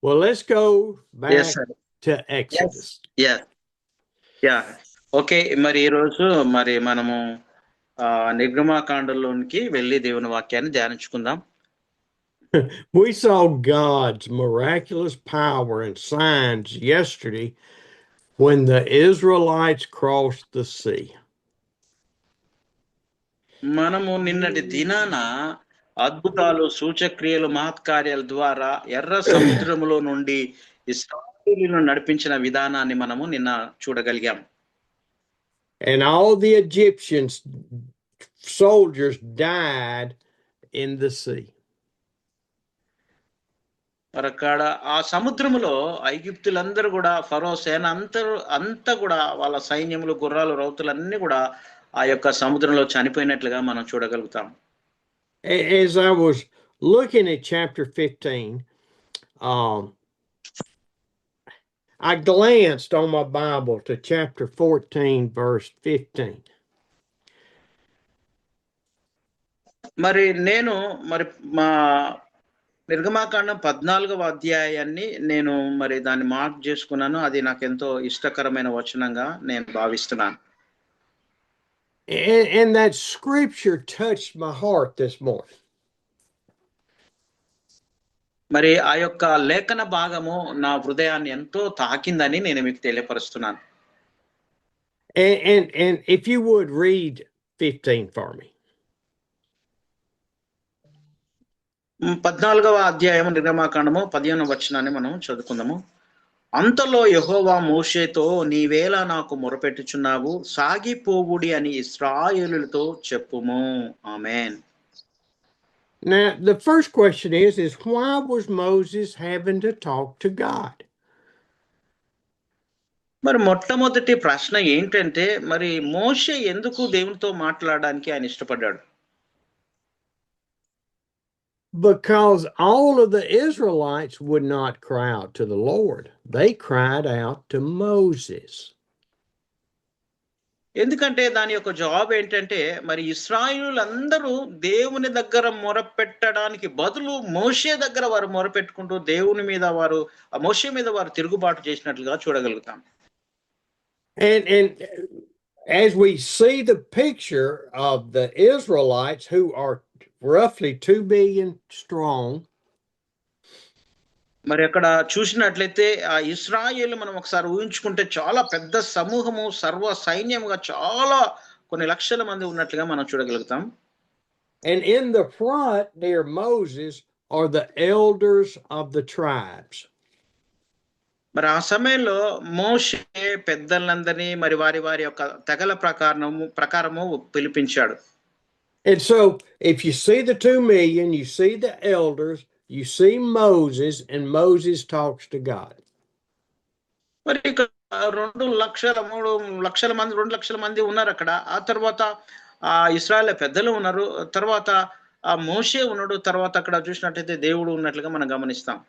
Well, let's go Yes, back sir. to Yes. Exodus. Yeah. Yeah. Okay. మరి ఈరోజు మనము నిర్గమాకాండంలోనికి వెళ్ళి దేవుని వాక్యాన్ని ధ్యానించుకుందాం. We saw God's miraculous power and signs yesterday when the Israelites crossed the sea. మనము నిన్నటి దినాన అద్భుతాలు, సూచక్రియలు, మహత్కార్యాల ద్వారా ఎర్ర సముద్రములో నుండి ఇశ్రాయేలీయులను నడిపించిన విధానాన్ని మనము నిన్న చూడగలిగాం. And all the Egyptians soldiers died in the sea. మరి అక్కడ ఆ సముద్రములో ఐగుప్తులందరూ కూడా ఫరో సేన అంతా కూడా వాళ్ళ సైన్యములు, గుర్రాలు, రౌతులన్నీ కూడా ఆ యొక్క సముద్రంలో చనిపోయినట్లుగా మనం చూడగలుగుతాం. As I was looking at chapter 15, I glanced on my Bible to chapter 14, verse 15. మరి నేను మా నిర్గమాకాండం 14వ అధ్యాయాన్ని నేను దాన్ని మార్క్ చేసుకున్నాను. అది నాకు ఎంతో ఇష్టకరమైన వచనంగా నేను భావిస్తున్నాను. And that scripture touched my heart this morning. మరి ఆ యొక్క లేఖన భాగము నా హృదయాన్ని ఎంతో తాకిందని నేను మీకు తెలియపరుస్తున్నాను. And if you would read 15 for me. 14వ అధ్యాయం నిర్గమాకాండము 15వ వచనాన్ని మనం చదువుకుందాము. అంతలో యెహోవా మోషేతో, నీవేళ నాకు మొరపెట్టుచున్నావు, సాగిపోవుడి అని ఇశ్రాయేలులతో చెప్పుము. ఆమేన్. Now, the first question is why was Moses having to talk to God? మరి మొట్టమొదటి ప్రశ్న ఏంటంటే, మరి మోషే ఎందుకు దేవునితో మాట్లాడడానికి ఆయన ఇష్టపడ్డాడు? Because all of the Israelites would not cry out to the Lord. They cried out to Moses. ఎందుకంటే దాని యొక్క జవాబు ఏంటంటే, మరి ఇశ్రాయేలులందరూ దేవుని దగ్గర మొరపెట్టడానికి బదులు మోషే దగ్గర వారు మొరపెట్టుకుంటూ దేవుని మీద వారు మోషే మీద వారు తిరుగుబాటు చేసినట్లుగా చూడగలుగుతాం. And as we see the picture of the Israelites, who are roughly 2 billion strong, మరి అక్కడ చూసినట్లయితే ఆ ఇశ్రాయేలు మనం ఒకసారి ఊహించుకుంటే చాలా పెద్ద సమూహము, సర్వ సైన్యముగా చాలా కొన్ని లక్షల మంది ఉన్నట్లుగా మనం చూడగలుగుతాం. And in the front near Moses are the elders of the tribes. మరి ఆ సమయంలో మోషే పెద్దలందరినీ మరి వారి వారి యొక్క తెగల ప్రకారము పిలిపించాడు. And so if you see the 2 million, you see the elders, you see Moses, and Moses talks to God. మరి ఇక్కడ 2 లక్షల 3 లక్షల మంది 2 లక్షల మంది ఉన్నారు అక్కడ. ఆ తర్వాత ఆ ఇశ్రాయేలు పెద్దలు ఉన్నారు. తర్వాత ఆ మోషే ఉన్నాడు. తర్వాత అక్కడ చూసినట్లయితే దేవుడు ఉన్నట్లుగా మనం గమనిస్తాం.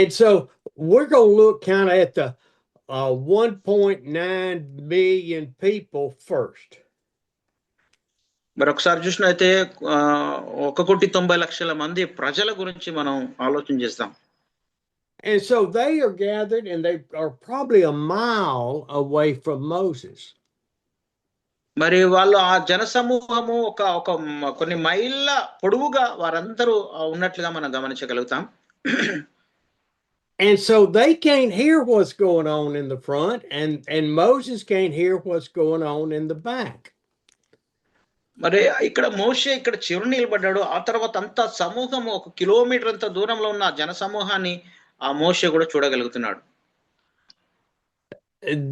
And so we're going to look kind of at the 1.9 million people first. మరి ఒకసారి చూసినట్లయితే 1,90,00,000 మంది ప్రజల గురించి మనం ఆలోచన చేస్తాం. And so they are gathered and they are probably a mile away from Moses. మరి వాళ్ళు ఆ జనసమూహము ఒక కొన్ని మైళ్ళ పొడవుగా వారందరూ ఉన్నట్లుగా మనం గమనించగలుగుతాం. And so they can't hear what's going on in the front, and Moses can't hear what's going on in the back. మరి ఇక్కడ మోషే ఇక్కడ చివరి నిలబడ్డాడు. ఆ తర్వాత అంతా సమూహము 1 కిలోమీటర్ అంత దూరంలో ఉన్న జన సమూహాన్ని ఆ మోషే కూడా చూడగలుగుతున్నాడు.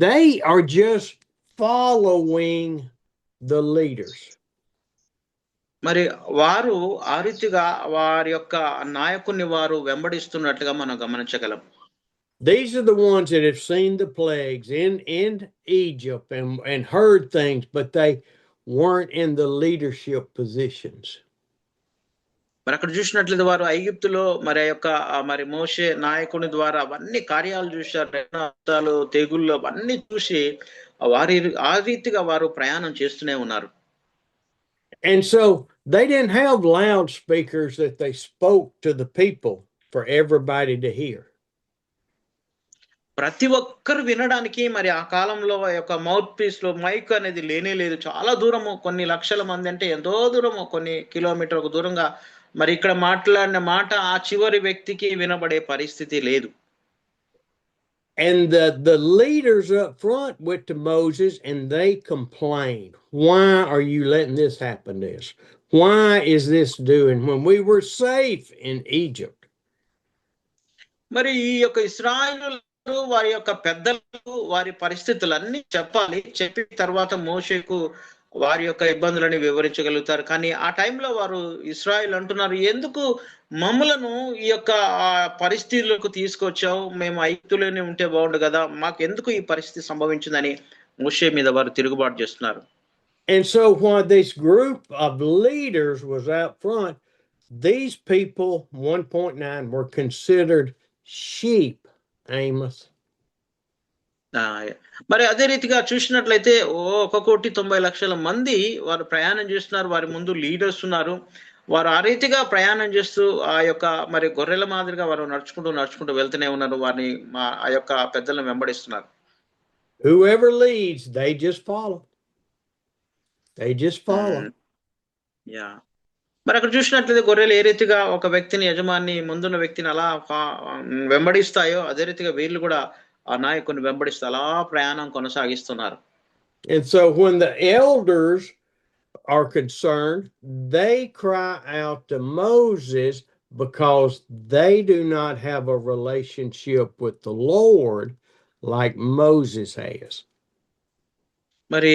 They are just following the leaders. మరి వారు ఆ రీతిగా వారి యొక్క నాయకుని వారు వెంబడిస్తున్నట్లుగా మనం గమనించగలం. These are the ones that have seen the plagues in Egypt and heard things, but they weren't in the leadership positions. మరి అక్కడ చూసినట్లయితే వారు ఐగుప్తులో మరి యొక్క మరి మోషే నాయకుని ద్వారా అవన్నీ కార్యాలు చూశారు, తెగుళ్ళు అవన్నీ చూసి ఆ రీతిగా వారు ప్రయాణం చేస్తూనే ఉన్నారు. And so they didn't have loudspeakers that they spoke to the people for everybody to hear. ప్రతి ఒక్కరు వినడానికి మరి ఆ కాలంలో ఆ యొక్క మౌత్ పీస్ లో మైక్ అనేది లేనే లేదు. చాలా దూరము, కొన్ని లక్షల మంది అంటే ఎంతో దూరము, కొన్ని కిలోమీటర్లకు దూరంగా మరి ఇక్కడ మాట్లాడిన మాట ఆ చివరి వ్యక్తికి వినబడే పరిస్థితి లేదు. And the leaders up front went to Moses and they complained. Why are you letting this happen to us? Why is this doing when we were safe in Egypt? మరి ఈ యొక్క ఇశ్రాయేలీయులు వారి యొక్క పెద్దలకు వారి పరిస్థితులన్నీ చెప్పాలి. చెప్పిన తర్వాత మోషేకు వారి యొక్క ఇబ్బందులని వివరించగలుగుతారు. కానీ ఆ టైంలో వారు ఇశ్రాయేల్ అంటున్నారు, ఎందుకు మమ్ములను ఈ యొక్క పరిస్థితులకు తీసుకొచ్చావు? మేము ఐగుప్తులోనే ఉంటే బాగుండు కదా, మాకెందుకు ఈ పరిస్థితి సంభవించిందని మోషే మీద వారు తిరుగుబాటు చేస్తున్నారు. And so while this group of leaders was out front, these people, 1.9, were considered sheep, Amos. మరి అదే రీతిగా చూసినట్లయితే 1,90,00,000 మంది వారు ప్రయాణం చేస్తున్నారు. వారి ముందు లీడర్స్ ఉన్నారు. వారు ఆ రీతిగా ప్రయాణం చేస్తూ ఆ యొక్క మరి గొర్రెల మాదిరిగా వారు నడుచుకుంటూ వెళ్తూనే ఉన్నారు. వారిని ఆ యొక్క పెద్దలను వెంబడిస్తున్నారు. Whoever leads, they just follow. They just follow. Yeah మరి అక్కడ చూసినట్లయితే గొర్రెలు ఏ రీతిగా ఒక వ్యక్తిని, యజమాని ముందున్న వ్యక్తిని అలా వెంబడిస్తాయో అదే రీతిగా వీళ్ళు కూడా ఆ నాయకుని వెంబడిస్తూ అలా ప్రయాణం కొనసాగిస్తున్నారు. And so when the elders are concerned, they cry out to Moses because they do not have a relationship with the Lord like Moses has. మరి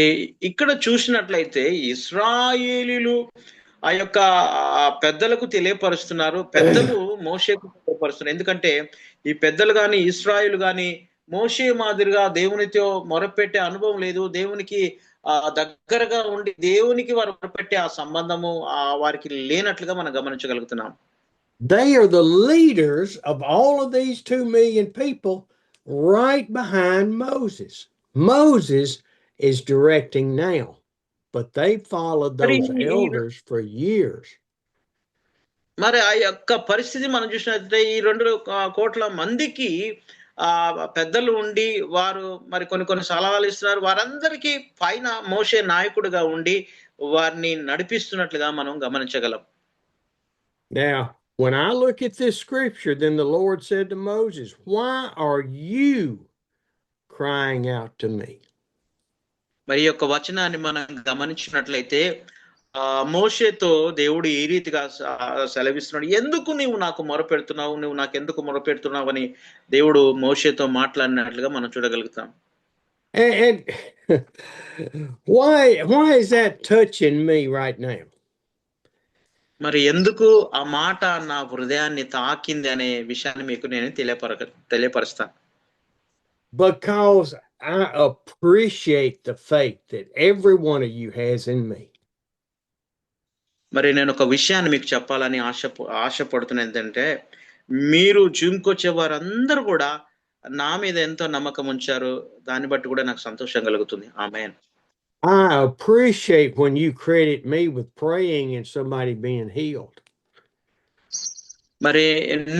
ఇక్కడ చూసినట్లయితే ఇశ్రాయేలీయులు ఆ యొక్క పెద్దలకు తెలియపరుస్తున్నారు, పెద్దలు మోషేకు తెలియపరుస్తున్నారు. ఎందుకంటే ఈ పెద్దలు గాని ఇశ్రాయేలు గాని మోషే మాదిరిగా దేవునితో మొరపెట్టే అనుభవం లేదు. దేవునికి దగ్గరగా ఉండి దేవునికి వారు మొరపెట్టే ఆ సంబంధము వారికి లేనట్లుగా మనం గమనించగలుగుతున్నాం. They are the leaders of all of these 2 million people right behind Moses. Moses is directing now, but they followed those elders for years. మరి ఆ యొక్క పరిస్థితి మనం చూసినట్లయితే ఈ 2 కోట్ల మందికి పెద్దలు ఉండి వారు మరి కొన్ని సలహాలు ఇస్తున్నారు. వారందరికీ పైన మోషే నాయకుడిగా ఉండి వారిని నడిపిస్తున్నట్లుగా మనం గమనించగలం. Now, when I look at this scripture, then the Lord said to Moses, "Why are you crying out to me?" మరి యొక్క వచనాన్ని మనం గమనించినట్లయితే మోషేతో దేవుడు ఈ రీతిగా సెలవిస్తున్నాడు, ఎందుకు నీవు నాకు మొరపెడుతున్నావు, నువ్వు నాకు ఎందుకు మొరపెడుతున్నావు అని దేవుడు మోషేతో మాట్లాడినట్లుగా మనం చూడగలుగుతాం. And why is that touching me right now? మరి ఎందుకు ఆ మాట నా హృదయాన్ని తాకింది అనే విషయాన్ని మీకు నేను తెలియపరుస్తాను. Because I appreciate the faith that every one of you has in me. మరి నేను ఒక విషయాన్ని మీకు చెప్పాలని ఆశపడుతున్నా, ఏంటంటే మీరు జిమ్కొచ్చే వారందరూ కూడా నా మీద ఎంతో నమ్మకం ఉంచారు. దాన్ని బట్టి కూడా నాకు సంతోషం కలుగుతుంది. ఆమేన్. I appreciate when you credit me with praying and somebody being healed. మరి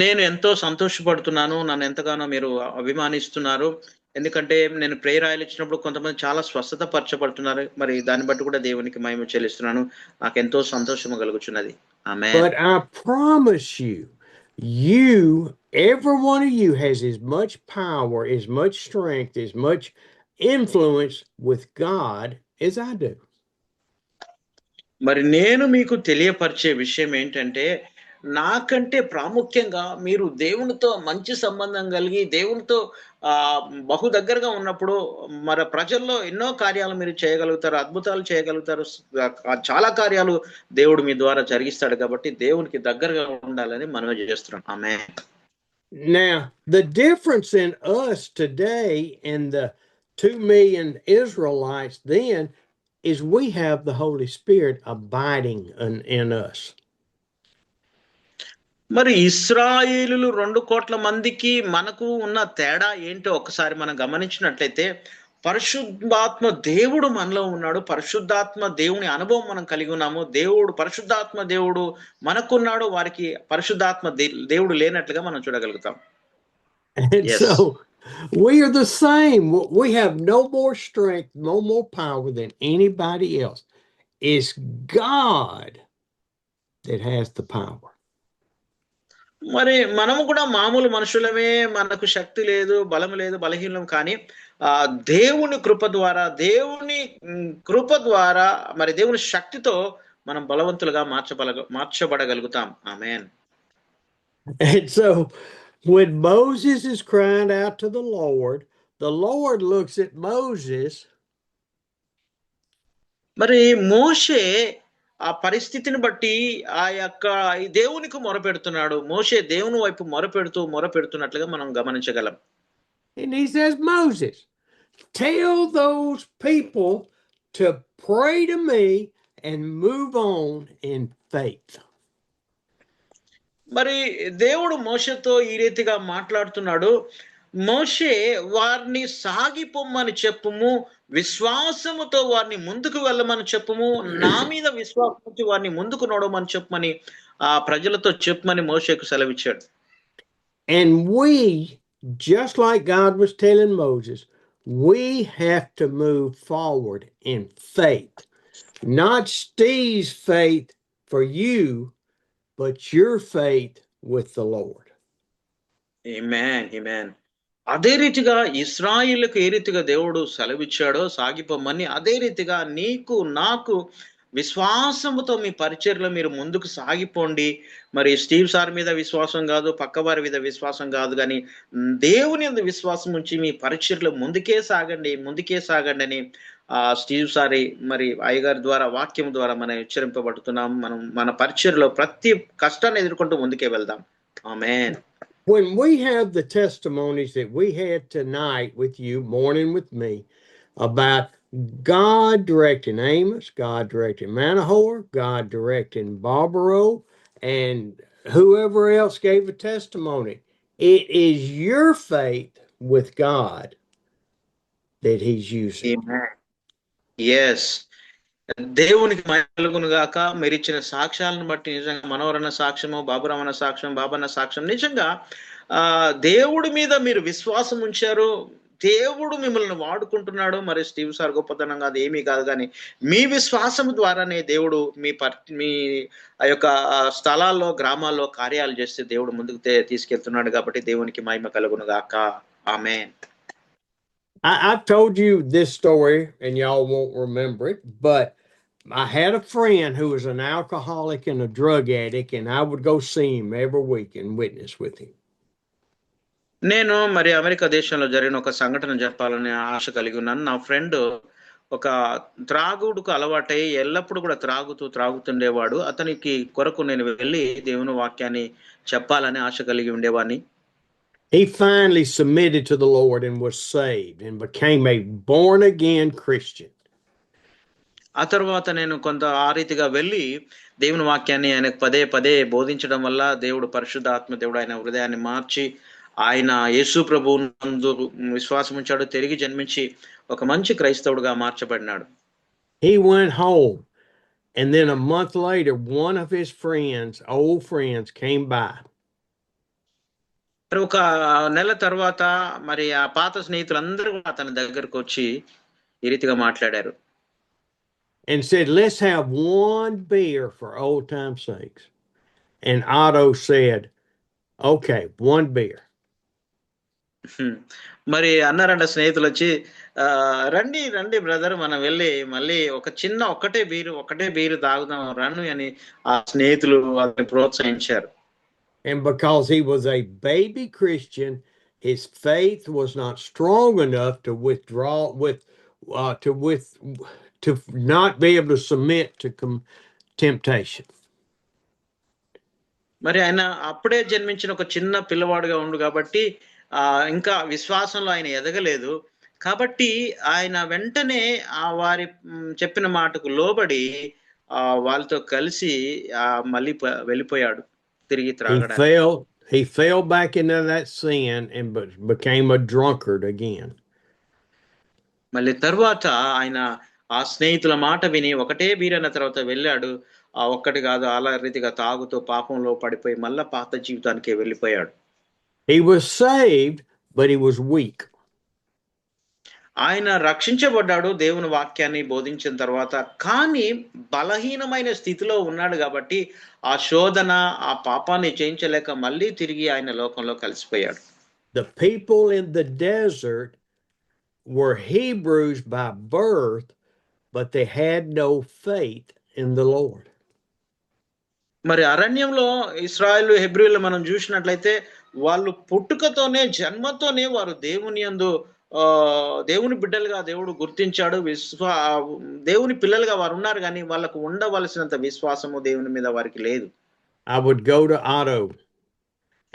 నేను ఎంతో సంతోషపడుతున్నాను, నన్ను ఎంతగానో మీరు అభిమానిస్తున్నారు. ఎందుకంటే నేను ప్రేయర్ ఆయిల్ ఇచ్చినప్పుడు కొంతమంది చాలా స్వస్థత పరచబడుతున్నారు. మరి దాన్ని బట్టి కూడా దేవునికి మహిమ చెల్లిస్తున్నాను. నాకు ఎంతో సంతోషం కలుగుచున్నది. ఆమేన్. But I promise you, every one of you has as much power, as much strength, as much influence with God as I do. మరి నేను మీకు తెలియపరిచే విషయం ఏంటంటే, నాకంటే ప్రాముఖ్యంగా మీరు దేవునితో మంచి సంబంధం కలిగి దేవునితో బహు దగ్గరగా ఉన్నప్పుడు మరి ప్రజల్లో ఎన్నో కార్యాలు మీరు చేయగలుగుతారు, అద్భుతాలు చేయగలుగుతారు, చాలా కార్యాలు దేవుడు మీ ద్వారా జరిగిస్తాడు. కాబట్టి దేవునికి దగ్గరగా ఉండాలని మనవి చేస్తున్నాం. ఆమేన్. Now, the difference in us today and the 2 million Israelites then is we have the Holy Spirit abiding in us. మరి ఇశ్రాయేలులు 2 కోట్ల మందికి మనకు ఉన్న తేడా ఏంటో ఒకసారి మనం గమనించినట్లయితే, పరిశుద్ధాత్మ దేవుడు మనలో ఉన్నాడు. పరిశుద్ధాత్మ దేవుని అనుభవం మనం కలిగి ఉన్నాము. పరిశుద్ధాత్మ దేవుడు మనకున్నాడు. వారికి పరిశుద్ధాత్మ దేవుడు లేనట్లుగా మనం చూడగలుగుతాం. And Yes. so We are the same. We have no more strength, no more power than anybody else. It's God that has the power. మరి మనము కూడా మామూలు మనుషులమే. మనకు శక్తి లేదు, బలం లేదు, బలహీనం. కానీ దేవుని కృప ద్వారా, దేవుని కృప ద్వారా, మరి దేవుని శక్తితో మనం బలవంతులుగా మార్చబడగలుగుతాం. ఆమేన్. And so when Moses is crying out to the Lord looks at Moses. మరి మోషే ఆ పరిస్థితిని బట్టి ఆ యొక్క దేవునికి మొరపెడుతున్నాడు. మోషే దేవుని వైపు మొరపెడుతున్నట్లుగా మనం గమనించగలం. And he says, Moses, tell those people to pray to me and move on in faith. మరి దేవుడు మోషేతో ఈ రీతిగా మాట్లాడుతున్నాడు. మోషే వారిని సాగిపోమ్మని చెప్పుము, విశ్వాసముతో వారిని ముందుకు వెళ్ళమని చెప్పుము, నా మీద విశ్వాసం వారిని ముందుకు నడవమని చెప్పమని ప్రజలతో చెప్పమని మోషేకు సెలవిచ్చాడు. And we, just like God was telling Moses, we have to move forward in faith. Not Steve's faith for you, but your faith with the Lord. Amen, amen. అదే రీతిగా ఇశ్రాయేలుకు ఏ రీతిగా దేవుడు సెలవిచ్చాడో సాగిపోమని, అదే రీతిగా నీకు నాకు విశ్వాసముతో మీ పరిచర్లో మీరు ముందుకు సాగిపోండి. మరి స్టీవ్ సార్ మీద విశ్వాసం కాదు, పక్క వారి మీద విశ్వాసం కాదు, కానీ దేవుని మీద విశ్వాసం ఉంచి మీ పరిచర్లో ముందుకే సాగండి అని స్టీవ్ సారి మరి అయ్యగారి ద్వారా వాక్యం ద్వారా మనం హెచ్చరింపబడుతున్నాం. మనం మన పరిచర్లో ప్రతి కష్టాన్ని ఎదుర్కొంటూ ముందుకే వెళ్దాం. ఆమేన్. When we have the testimonies that we had tonight with you, morning with me, about God directing Amos, God directing Manahoer, God directing Barbaro, and whoever else gave a testimony, it is your faith with God that he's using. Amen. Yes. దేవునికి మహిమ గాక. మీరు ఇచ్చిన సాక్ష్యాలను బట్టి నిజంగా మనోరన్న సాక్ష్యము, బాబురామన్న సాక్ష్యం, బాబన్న సాక్ష్యం, నిజంగా దేవుడి మీద మీరు విశ్వాసం ఉంచారు. దేవుడు మిమ్మల్ని వాడుకుంటున్నాడు. మరి స్టీవ్ సార్ గొప్పతనం కాదు, ఏమీ కాదు, కానీ మీ విశ్వాసం ద్వారానే దేవుడు మీ ఆ యొక్క స్థలాల్లో, గ్రామాల్లో కార్యాలు చేస్తే దేవుడు ముందుకు తీసుకెళ్తున్నాడు. కాబట్టి దేవునికి మహిమ కలుగును గాక. ఆమేన్. I've told you this story and y'all won't remember it, but I had a friend who was an alcoholic and a drug addict, and I would go see him every week and witness with him. నేను మరి America దేశంలో జరిగిన ఒక సంఘటన చెప్పాలని ఆశ కలిగి ఉన్నాను. నా ఫ్రెండ్ ఒక త్రాగుడుకు అలవాటై ఎల్లప్పుడూ కూడా త్రాగుతుండేవాడు. అతనికి కొరకు నేను వెళ్ళి దేవుని వాక్యాన్ని చెప్పాలని ఆశ కలిగి ఉండేవాడిని. He finally submitted to the Lord and was saved and became a born again Christian. ఆ తర్వాత నేను కొంత ఆ రీతిగా వెళ్ళి దేవుని వాక్యాన్ని ఆయనకు పదే బోధించడం వల్ల దేవుడు పరిశుద్ధాత్మ దేవుడు ఆయన హృదయాన్ని మార్చి ఆయన యేసు ప్రభువు నందు విశ్వాసం ఉంచాడు. తిరిగి జన్మించి ఒక మంచి క్రైస్తవుడుగా మార్చబడినాడు. He went home, and then a month later one of his old friends came by. ఒక నెల తర్వాత మరి ఆ పాత స్నేహితులందరూ అతని దగ్గరకు వచ్చి ఈ రీతిగా మాట్లాడారు. And said, let's have one beer for old time's sakes. And Otto said, okay, one beer. మరి అన్నారంట స్నేహితులు వచ్చి, రండి బ్రదర్, మనం వెళ్ళి మళ్ళీ ఒకటే బీరు తాగుదాం రండి అని ఆ స్నేహితులు వాళ్ళని ప్రోత్సహించారు. And because he was a baby Christian, his faith was not strong enough to to not be able to submit to temptation. మరి ఆయన అప్పుడే జన్మించిన ఒక చిన్న పిల్లవాడుగా ఉండు కాబట్టి ఇంకా విశ్వాసంలో ఆయన ఎదగలేదు. కాబట్టి ఆయన వెంటనే వారి చెప్పిన మాటకు లోబడి వాళ్ళతో కలిసి మళ్ళీ వెళ్ళిపోయాడు తిరిగి త్రాగడానికి. He fell back into that sin and became a drunkard again. మళ్ళీ తర్వాత ఆయన ఆ స్నేహితుల మాట విని ఒకటే బీరన్న తర్వాత వెళ్ళాడు. ఒక్కటి కాదు, అలా రీతిగా తాగుతూ పాపంలో పడిపోయి మళ్ళా పాత జీవితానికి వెళ్ళిపోయాడు. He was saved, but he was weak. ఆయన రక్షించబడ్డాడు దేవుని వాక్యాన్ని బోధించిన తర్వాత. కానీ బలహీనమైన స్థితిలో ఉన్నాడు కాబట్టి ఆ శోధన, ఆ పాపాన్ని జయించలేక మళ్ళీ తిరిగి ఆయన లోకంలో కలిసిపోయాడు. The people in the desert were Hebrews by birth, but they had no faith in the Lord. మరి అరణ్యంలో ఇశ్రాయేలు, హెబ్రీయులు మనం చూసినట్లయితే వాళ్ళు పుట్టుకతోనే, జన్మతోనే వారు దేవుని యందు దేవుని బిడ్డలుగా దేవుడు గుర్తించాడు. దేవుని పిల్లలుగా వారు ఉన్నారు, కానీ వాళ్ళకు ఉండవలసినంత విశ్వాసము దేవుని మీద వారికి లేదు. I would go to Otto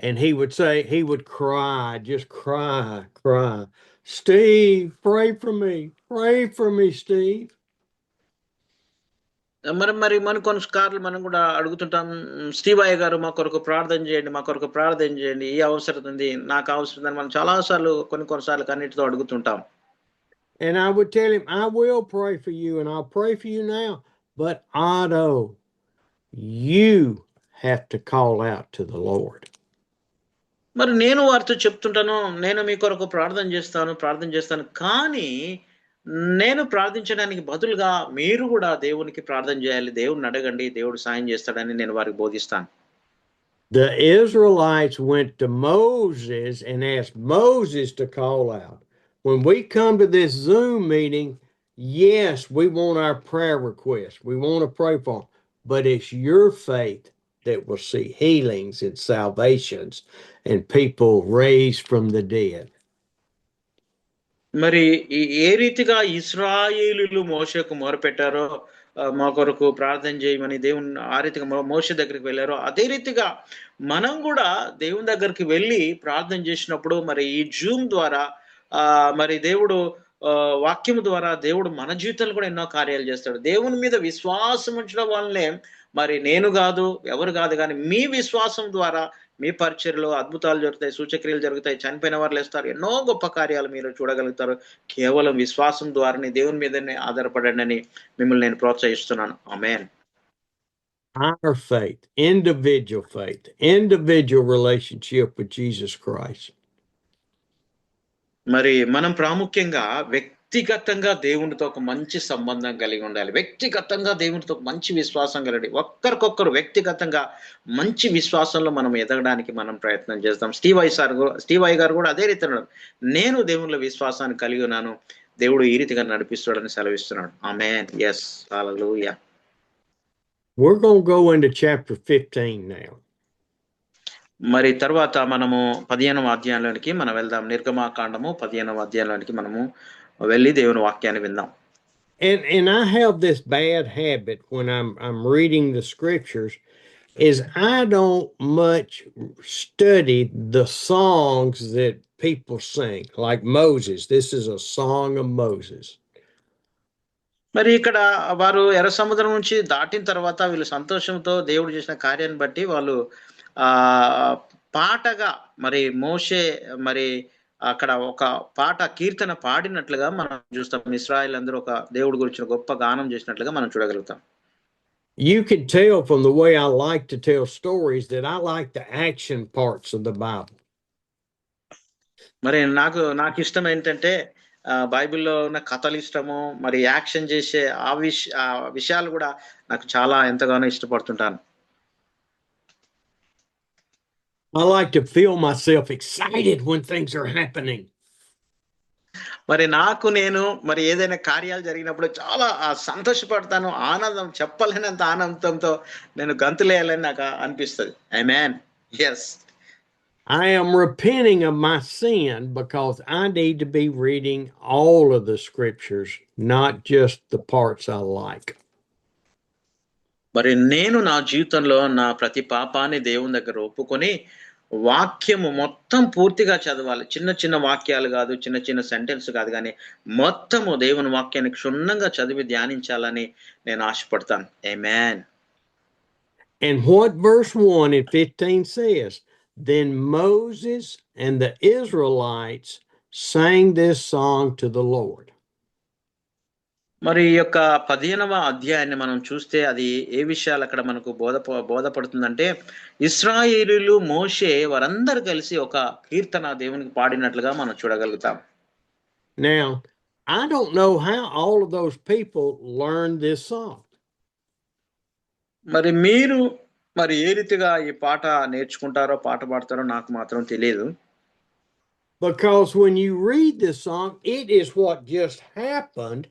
and he would say, he would cry, just cry. Steve, pray for me, Steve. మరి మన కొన్నిసార్లు మనం కూడా అడుగుతుంటాం, స్టీవ్ అయ్య గారు మా కొరకు ప్రార్థన చేయండి, ఈ అవసరం ఉంది, నాకు అవసరం ఉందని మనం చాలాసార్లు కొన్నిసార్లు కన్నిటితో అడుగుతుంటాం. And I would tell him, I will pray for you and I'll pray for you now. But Otto, you have to call out to the Lord. మరి నేను వారితో చెప్తుంటాను, నేను మీ కొరకు ప్రార్థన చేస్తాను, కానీ నేను ప్రార్థించడానికి బదులుగా మీరు కూడా దేవునికి ప్రార్థన చేయాలి, దేవుడిని అడగండి, దేవుడు సాయం చేస్తాడని నేను వారికి బోధిస్తాను. The Israelites went to Moses and asked Moses to call out. When we come to this Zoom meeting, yes, we want our prayer requests. We want to pray for them. But it's your faith that will see healings and salvations and people raised from the dead. మరి ఏ రీతిగా ఇశ్రాయేలీయులు మోషేకు మొరపెట్టారో, మా కొరకు ప్రార్థన చేయమని దేవుని ఆ రీతిగా మోషే దగ్గరికి వెళ్ళారో, అదే రీతిగా మనం కూడా దేవుని దగ్గరికి వెళ్ళి ప్రార్థన చేసినప్పుడు మరి ఈ జూమ్ ద్వారా మరి దేవుడు వాక్యం ద్వారా దేవుడు మన జీవితంలో కూడా ఎన్నో కార్యాలు చేస్తాడు. దేవుని మీద విశ్వాసం ఉంచడం వల్లనే మరి నేను కాదు, ఎవరు కాదు, కానీ మీ విశ్వాసం ద్వారా మీ పరిచర్యలో అద్భుతాలు జరుగుతాయి, సూచక్రియలు జరుగుతాయి, చనిపోయిన వారు లేస్తారు, ఎన్నో గొప్ప కార్యాలు మీరు చూడగలుగుతారు. కేవలం విశ్వాసం ద్వారానే, దేవుని మీదనే ఆధారపడండి అని మిమ్మల్ని నేను ప్రోత్సహిస్తున్నాను. ఆమేన్. Our faith, individual relationship with Jesus Christ. మరి మనం ప్రాముఖ్యంగా వ్యక్తిగతంగా దేవునితో ఒక మంచి సంబంధం కలిగి ఉండాలి. వ్యక్తిగతంగా దేవునితో మంచి విశ్వాసం కలిగి ఒక్కరికొక్కరు వ్యక్తిగతంగా మంచి విశ్వాసంలో మనం ఎదగడానికి మనం ప్రయత్నం చేస్తాం. స్టీవ్ ఐ గారు కూడా అదే రీతిలో నేను దేవునిలో విశ్వాసాన్ని కలిగి ఉన్నాను, దేవుడు ఈ రీతిగా నడిపిస్తాడని సెలవిస్తున్నాడు. ఆమేన్. yes, hallelujah. We're going to go into chapter 15 now. మరి తర్వాత మనము 15వ అధ్యాయంలోనికి మనం వెళ్దాం. నిర్గమాకాండము 15వ అధ్యాయంలోనికి మనము వెళ్ళి దేవుని వాక్యాన్ని విందాం. And I have this bad habit when I'm reading the scriptures is I don't much study the songs that people sing, like Moses. This is a song of Moses. మరి ఇక్కడ వారు ఎర్ర సముద్రం నుంచి దాటిన తర్వాత వీళ్ళు సంతోషంతో దేవుడు చేసిన కార్యాన్ని బట్టి వాళ్ళు పాటగా మరి మోషే మరి అక్కడ ఒక పాట కీర్తన పాడినట్లుగా మనం చూస్తాం. ఇశ్రాయేల్ అందరూ ఒక దేవుడి గురించిన గొప్ప గానం చేసినట్లుగా మనం చూడగలుగుతాం. You can tell from the way I like to tell stories that I like the action parts of the Bible. మరి నాకు ఇష్టం ఏంటంటే బైబిల్లో ఉన్న కథలు ఇష్టము, మరి యాక్షన్ చేసే ఆ విషయాలు కూడా నాకు చాలా ఎంతగానో ఇష్టపడుతుంటాను. I like to feel myself excited when things are happening. మరి నేను మరి ఏదైనా కార్యాలు జరిగినప్పుడు చాలా సంతోషపడతాను, ఆనందం చెప్పలేనంత ఆనందంతో నేను గంతులేయాలని నాకు అనిపిస్తుంది. ఆమేన్. yes. I am repenting of my sin because I need to be reading all of the scriptures, not just the parts I like. మరి నేను నా జీవితంలో నా ప్రతి పాపాన్ని దేవుని దగ్గర ఒప్పుకొని వాక్యము మొత్తం పూర్తిగా చదవాలి. చిన్న చిన్న వాక్యాలు కాదు, చిన్న చిన్న సెంటెన్స్ కాదు, కానీ మొత్తము దేవుని వాక్యాన్ని క్షుణ్ణంగా చదివి ధ్యానించాలని నేను ఆశపడతాను. ఆమేన్. And what verse 1 and 15 says, then Moses and the Israelites sang this song to the Lord. మరి ఈ యొక్క 15వ అధ్యాయాన్ని మనం చూస్తే అది ఏ విషయాలు అక్కడ మనకు బోధపడుతుందంటే, ఇశ్రాయేలీయులు, మోషే వారందరూ కలిసి ఒక కీర్తన దేవునికి పాడినట్లుగా మనం చూడగలుగుతాం. Now, I don't know how all of those people learned this song. మరి మీరు మరి ఏ రీతిగా ఈ పాట నేర్చుకుంటారో, పాట పాడతారో నాకు మాత్రం తెలియదు. Because when you read this song, it is what just happened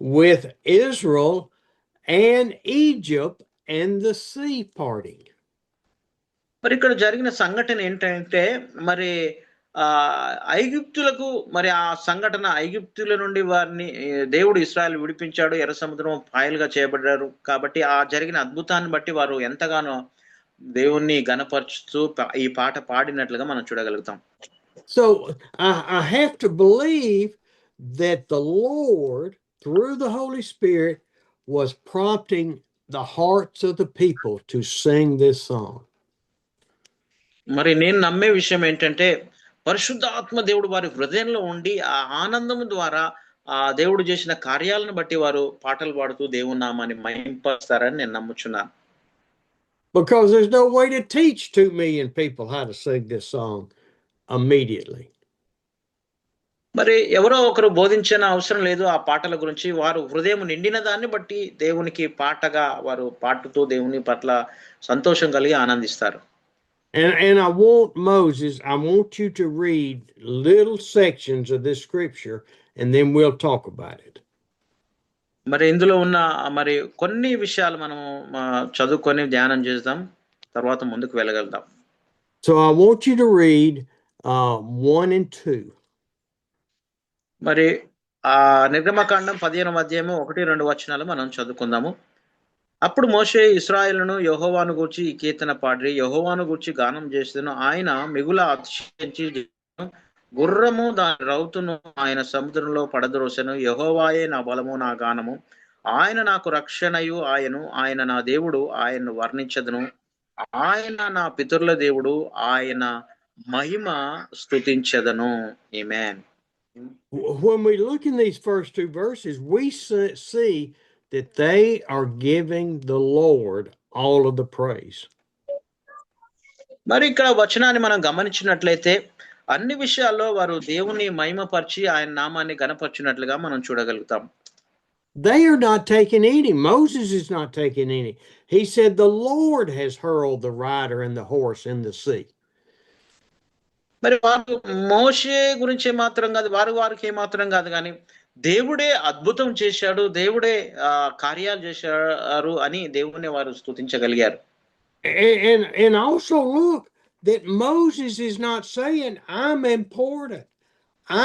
with Israel and Egypt and the sea parting. మరి ఇక్కడ జరిగిన సంఘటన ఏంటంటే, మరి ఐగుప్తులకు మరి ఆ సంఘటన ఐగుప్తుల నుండి వారిని దేవుడు ఇశ్రాయేలు విడిపించాడు. ఎర్ర సముద్రం పాయలుగా చేయబడ్డారు. కాబట్టి ఆ జరిగిన అద్భుతాన్ని బట్టి వారు ఎంతగానో దేవుణ్ణి గణపరుచుతూ ఈ పాట పాడినట్లుగా మనం చూడగలుగుతాం. So I have to believe that the Lord, through the Holy Spirit, was prompting the hearts of the people to sing this song. మరి నేను నమ్మే విషయం ఏంటంటే, పరిశుద్ధాత్మ దేవుడు వారి హృదయంలో ఉండి ఆ ఆనందం ద్వారా ఆ దేవుడు చేసిన కార్యాలను బట్టి వారు పాటలు పాడుతూ దేవుని నామాన్ని మహింపరుస్తారని నేను నమ్ముచున్నాను. Because there's no way to teach 2 million people how to sing this song immediately. మరి ఎవరో ఒకరు బోధించిన అవసరం లేదు ఆ పాటల గురించి. వారు హృదయం నిండిన దాన్ని బట్టి దేవునికి పాటగా వారు పాడుతూ దేవుని పట్ల సంతోషం కలిగి ఆనందిస్తారు. And I want you to read little sections of this scripture, and then we'll talk about it. మరి ఇందులో ఉన్న మరి కొన్ని విషయాలు మనం చదువుకొని ధ్యానం చేద్దాం. తర్వాత ముందుకు వెళ్ళగలుగుతాం. So I want you to read 1 and 2. మరి నిర్గమకాండం 15వ అధ్యాయము 1-2 వచనాలు మనం చదువుకుందాము. అప్పుడు మోషే ఇశ్రాయేలును యెహోవాను గూర్చి ఈ కీర్తన పాడిరి, యెహోవాను గూర్చి గానం చేసెను. ఆయన మిగుల అతిశయించి గుర్రము దాని రౌతును ఆయన సముద్రంలో పడద్రోసెను. యెహోవాయే నా బలము, నా గానము, ఆయన నాకు రక్షణయు ఆయను, ఆయన నా దేవుడు, ఆయన్ను వర్ణించదును. ఆయన నా పితరుల దేవుడు, ఆయన మహిమ స్తుతించెదను. ఆమేన్. When we look in these first 2 verses, we see that they are giving the Lord all of the praise. మరి ఇక్కడ వచనాన్ని మనం గమనించినట్లయితే అన్ని విషయాల్లో వారు దేవుని మహిమపరిచి ఆయన నామాన్ని గణపరిచినట్లుగా మనం చూడగలుగుతాం. They are not taking any. Moses is not taking any. He said the Lord has hurled the rider and the horse in the sea. మరి వారు మోషే గురించి మాత్రం కాదు, వారికి ఏమాత్రం కాదు, కానీ దేవుడే అద్భుతం చేశాడు, దేవుడే కార్యాలు చేశారు అని దేవుని వారు స్తుతించగలిగారు. And also look that Moses is not saying I'm important,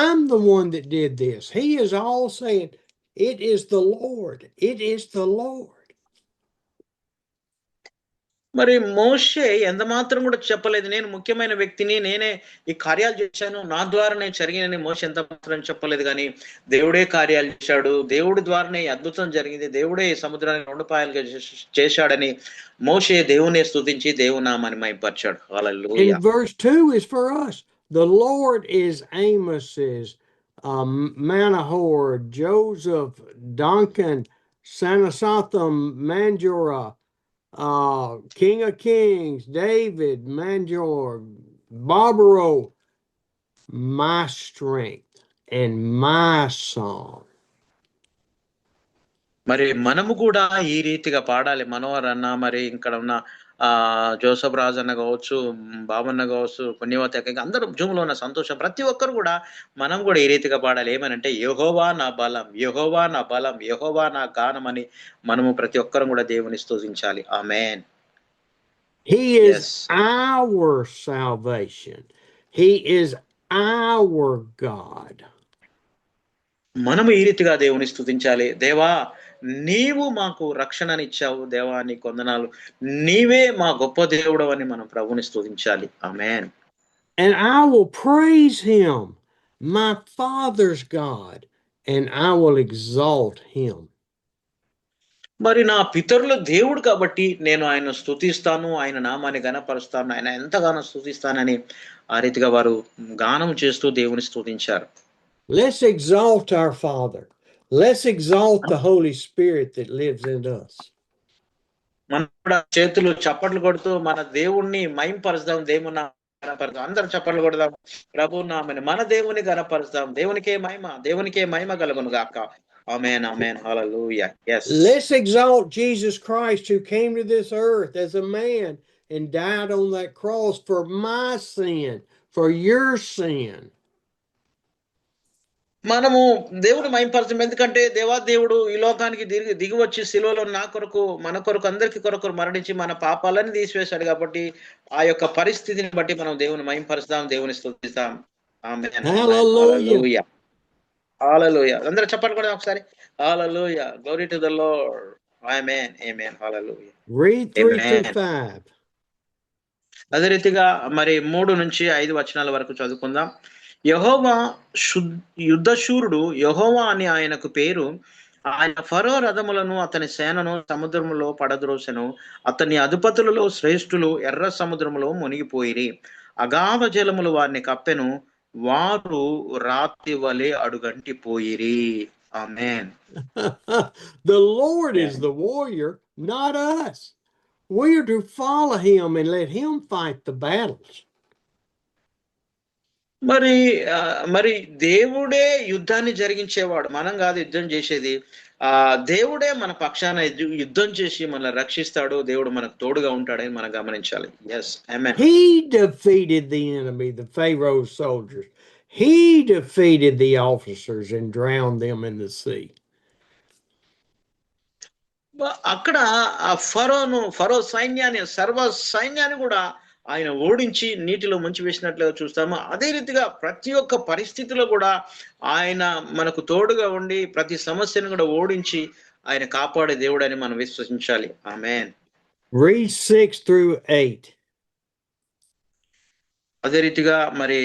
I'm the one that did this. He is all saying it is the Lord, it is the Lord. మరి మోషే ఎంత మాత్రం కూడా చెప్పలేదు నేను ముఖ్యమైన వ్యక్తిని, నేనే ఈ కార్యాలు చేశాను, నా ద్వారానే జరిగినని మోషే ఎంత మాత్రం చెప్పలేదు. కానీ దేవుడే కార్యాలు చేశాడు, దేవుడి ద్వారానే అద్భుతం జరిగింది, దేవుడే సముద్రాన్ని 2 పాయలుగా చేశాడని మోషే దేవుని స్తుతించి దేవుని నామాన్ని మహిమపరిచాడు. హల్లెలూయా. And verse 2 is for us. The Lord is Amos's, Manoah, Joseph, Duncan, Sanasotham, Manjora, King of Kings, David, Manjor, Barbaro, my strength and my song. మరి మనము కూడా ఈ రీతిగా పాడాలి. మనోహర్ అన్న, మరి ఇక్కడ ఉన్న జోసఫ్ రాజు అన్న కావచ్చు, బాబన్న కావచ్చు, పుణ్యవతి అందరూ జూమ్లో ఉన్న సంతోషం, ప్రతి ఒక్కరు కూడా మనం కూడా ఈ రీతిగా పాడాలి. ఏమనంటే యెహోవా నా బలం, యెహోవా నా బలం, యెహోవా నా గానం అని మనము ప్రతి ఒక్కరు కూడా దేవుని స్తుతించాలి. ఆమేన్. He is our salvation. He is our God. మనము ఈ రీతిగా దేవుని స్తుతించాలి. దేవా నీవు మాకు రక్షణనిచ్చావు, దేవా నీకు వందనాలు, నీవే మా గొప్ప దేవుడు అని మనం ప్రభుని స్తుతించాలి. ఆమేన్. And I will praise him, my father's God, and I will exalt him. మరి నా పితరుల దేవుడు కాబట్టి నేను ఆయన స్తుతిస్తాను, ఆయన నామాన్ని గణపరుస్తాను, ఆయన ఎంతగానో స్తుతిస్తానని ఆ రీతిగా వారు గానం చేస్తూ దేవుని స్తుతించారు. Let's exalt our Father. Let's exalt the Holy Spirit that lives in us. మనం కూడా చేతులు చప్పట్లు కొడుతూ మన దేవుణ్ణి మహింపరుస్తాం, దేవుని గణపరుస్తాం. అందరం చప్పట్లు కొడదాం. ప్రభు నామని మన దేవుని గణపరుస్తాం. దేవునికే మహిమ కలుగును గాక. ఆమేన్, amen, hallelujah. yes. Let's exalt Jesus Christ, who came to this earth as a man and died on that cross for my sin, for your sin. మనము దేవుని మహింపరచం. ఎందుకంటే దేవుడు ఈ లోకానికి దిగి వచ్చి శిలువలో నా కొరకు, మన కొరకు, అందరికి కొరకు మరణించి మన పాపాలని తీసివేశాడు. కాబట్టి ఆ యొక్క పరిస్థితిని బట్టి మనం దేవుని మహింపరుస్తాం, దేవుని స్తుతిస్తాం. ఆమేన్, హల్లెలూయా, హల్లెలూయా. అందరూ చెప్పండి కూడా ఒకసారి. Hallelujah, glory to the Lord. Amen, amen, hallelujah. Read 3-5. అదే రీతిగా మరి 3 నుంచి 5 వచనాల వరకు చదువుకుందాం. యెహోవా యుద్ధశూరుడు, యెహోవా అని ఆయనకు పేరు. ఆయన ఫరో రథములను అతని సేనను సముద్రములో పడద్రోసెను. అతని అధిపతులలో శ్రేష్ఠులు ఎర్ర సముద్రములో మునిగిపోయిరి. అగాధ జలములు వారిని కప్పెను. వారు రాతి వలె అడుగంటిపోయిరి. ఆమేన్. The Lord is the warrior, not us. We are to follow him and let him fight the battles. మరి దేవుడే యుద్ధాన్ని జరిగించేవాడు, మనం కాదు యుద్ధం చేసేది. దేవుడే మన పక్షాన యుద్ధం చేసి మనల్ని రక్షిస్తాడు. దేవుడు మనకు తోడుగా ఉంటాడని మనం గమనించాలి. yes, amen. He defeated the enemy, the Pharaoh's soldiers. He defeated the officers and drowned them in the sea. అక్కడ ఆ ఫరో సైన్యాన్ని, సర్వ సైన్యాన్ని కూడా ఆయన ఓడించి నీటిలో ముంచి వేసినట్లుగా చూస్తాము. అదే రీతిగా ప్రతి ఒక్క పరిస్థితిలో కూడా ఆయన మనకు తోడుగా ఉండి ప్రతి సమస్యను కూడా ఓడించి ఆయన కాపాడే దేవుడని మనం విశ్వసించాలి. ఆమేన్. Read 6-8. అదే రీతిగా మరి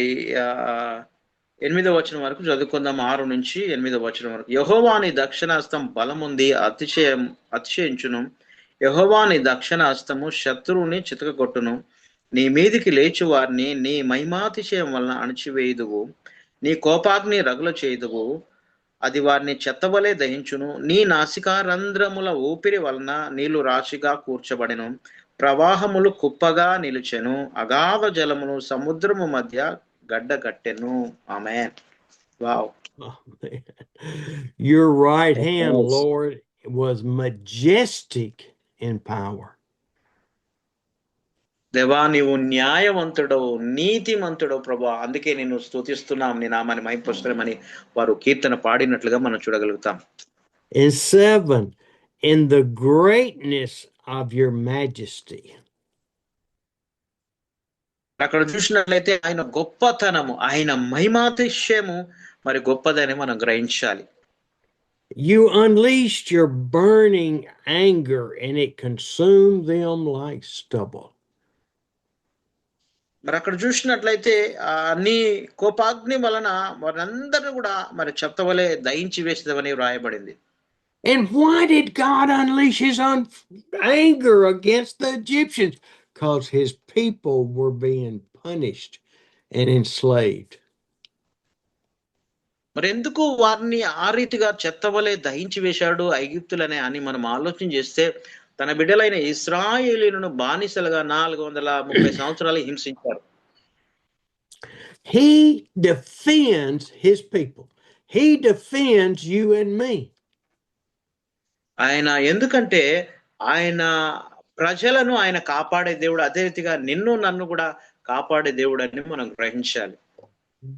8వ వచనం వరకు చదువుకుందాం. 6 నుంచి 8వ వచనం వరకు. యెహోవాని దక్షిణహస్తం బలముంది, అతిశయించును. యెహోవాని దక్షిణహస్తము శత్రువుని చితకగొట్టును. నీ మీదికి లేచి వారిని నీ మహిమాతిశయం వలన అణిచివేయుదువు. నీ కోపాగ్ని రగుల చేయుదువు, అది వారిని చెత్తవలే దహించును. నీ నాసికారంధ్రముల ఊపిరి వలన నీళ్లు రాశిగా కూర్చబడెను. ప్రవాహములు కుప్పగా నిలిచెను. అగాధ జలములు సముద్రము మధ్య గడ్డగట్టెను. ఆమేన్. Wow. Your right hand, Lord, was majestic in power. దేవా, నీవు న్యాయవంతుడవు, నీతిమంతుడవు ప్రభా. అందుకే నేను స్తుతిస్తున్నాం, నీ నామాన్ని మహిమపరుస్తున్నామని వారు కీర్తన పాడినట్లుగా మనం చూడగలుగుతాం. And 7, in the greatness of your majesty. అక్కడ చూసినట్లయితే ఆయన గొప్పతనము, ఆయన మహిమాతిశయము మరి గొప్పదని మనం గ్రహించాలి. You unleashed your burning anger and it consumed them like stubble. మరి అక్కడ చూసినట్లయితే నీ కోపాగ్ని వలన వారందరినీ కూడా మరి చెత్తవలే దహించి వేసేదవని వ్రాయబడింది. And why did God unleash his anger against the Egyptians? Because his people were being punished and enslaved. మరి ఎందుకు వారిని ఆ రీతిగా చెత్తవలే దహించి వేశాడు ఐగుప్తులనే అని మనం ఆలోచన చేస్తే, తన బిడ్డలైన ఇశ్రాయేలీయులను బానిసలుగా 430 సంవత్సరాలు హింసించారు. He defends his people. He defends you and me. ఆయన ఎందుకంటే ఆయన ప్రజలను ఆయన కాపాడే దేవుడు, అదే రీతిగా నిన్ను నన్ను కూడా కాపాడే దేవుడు అని మనం గ్రహించాలి.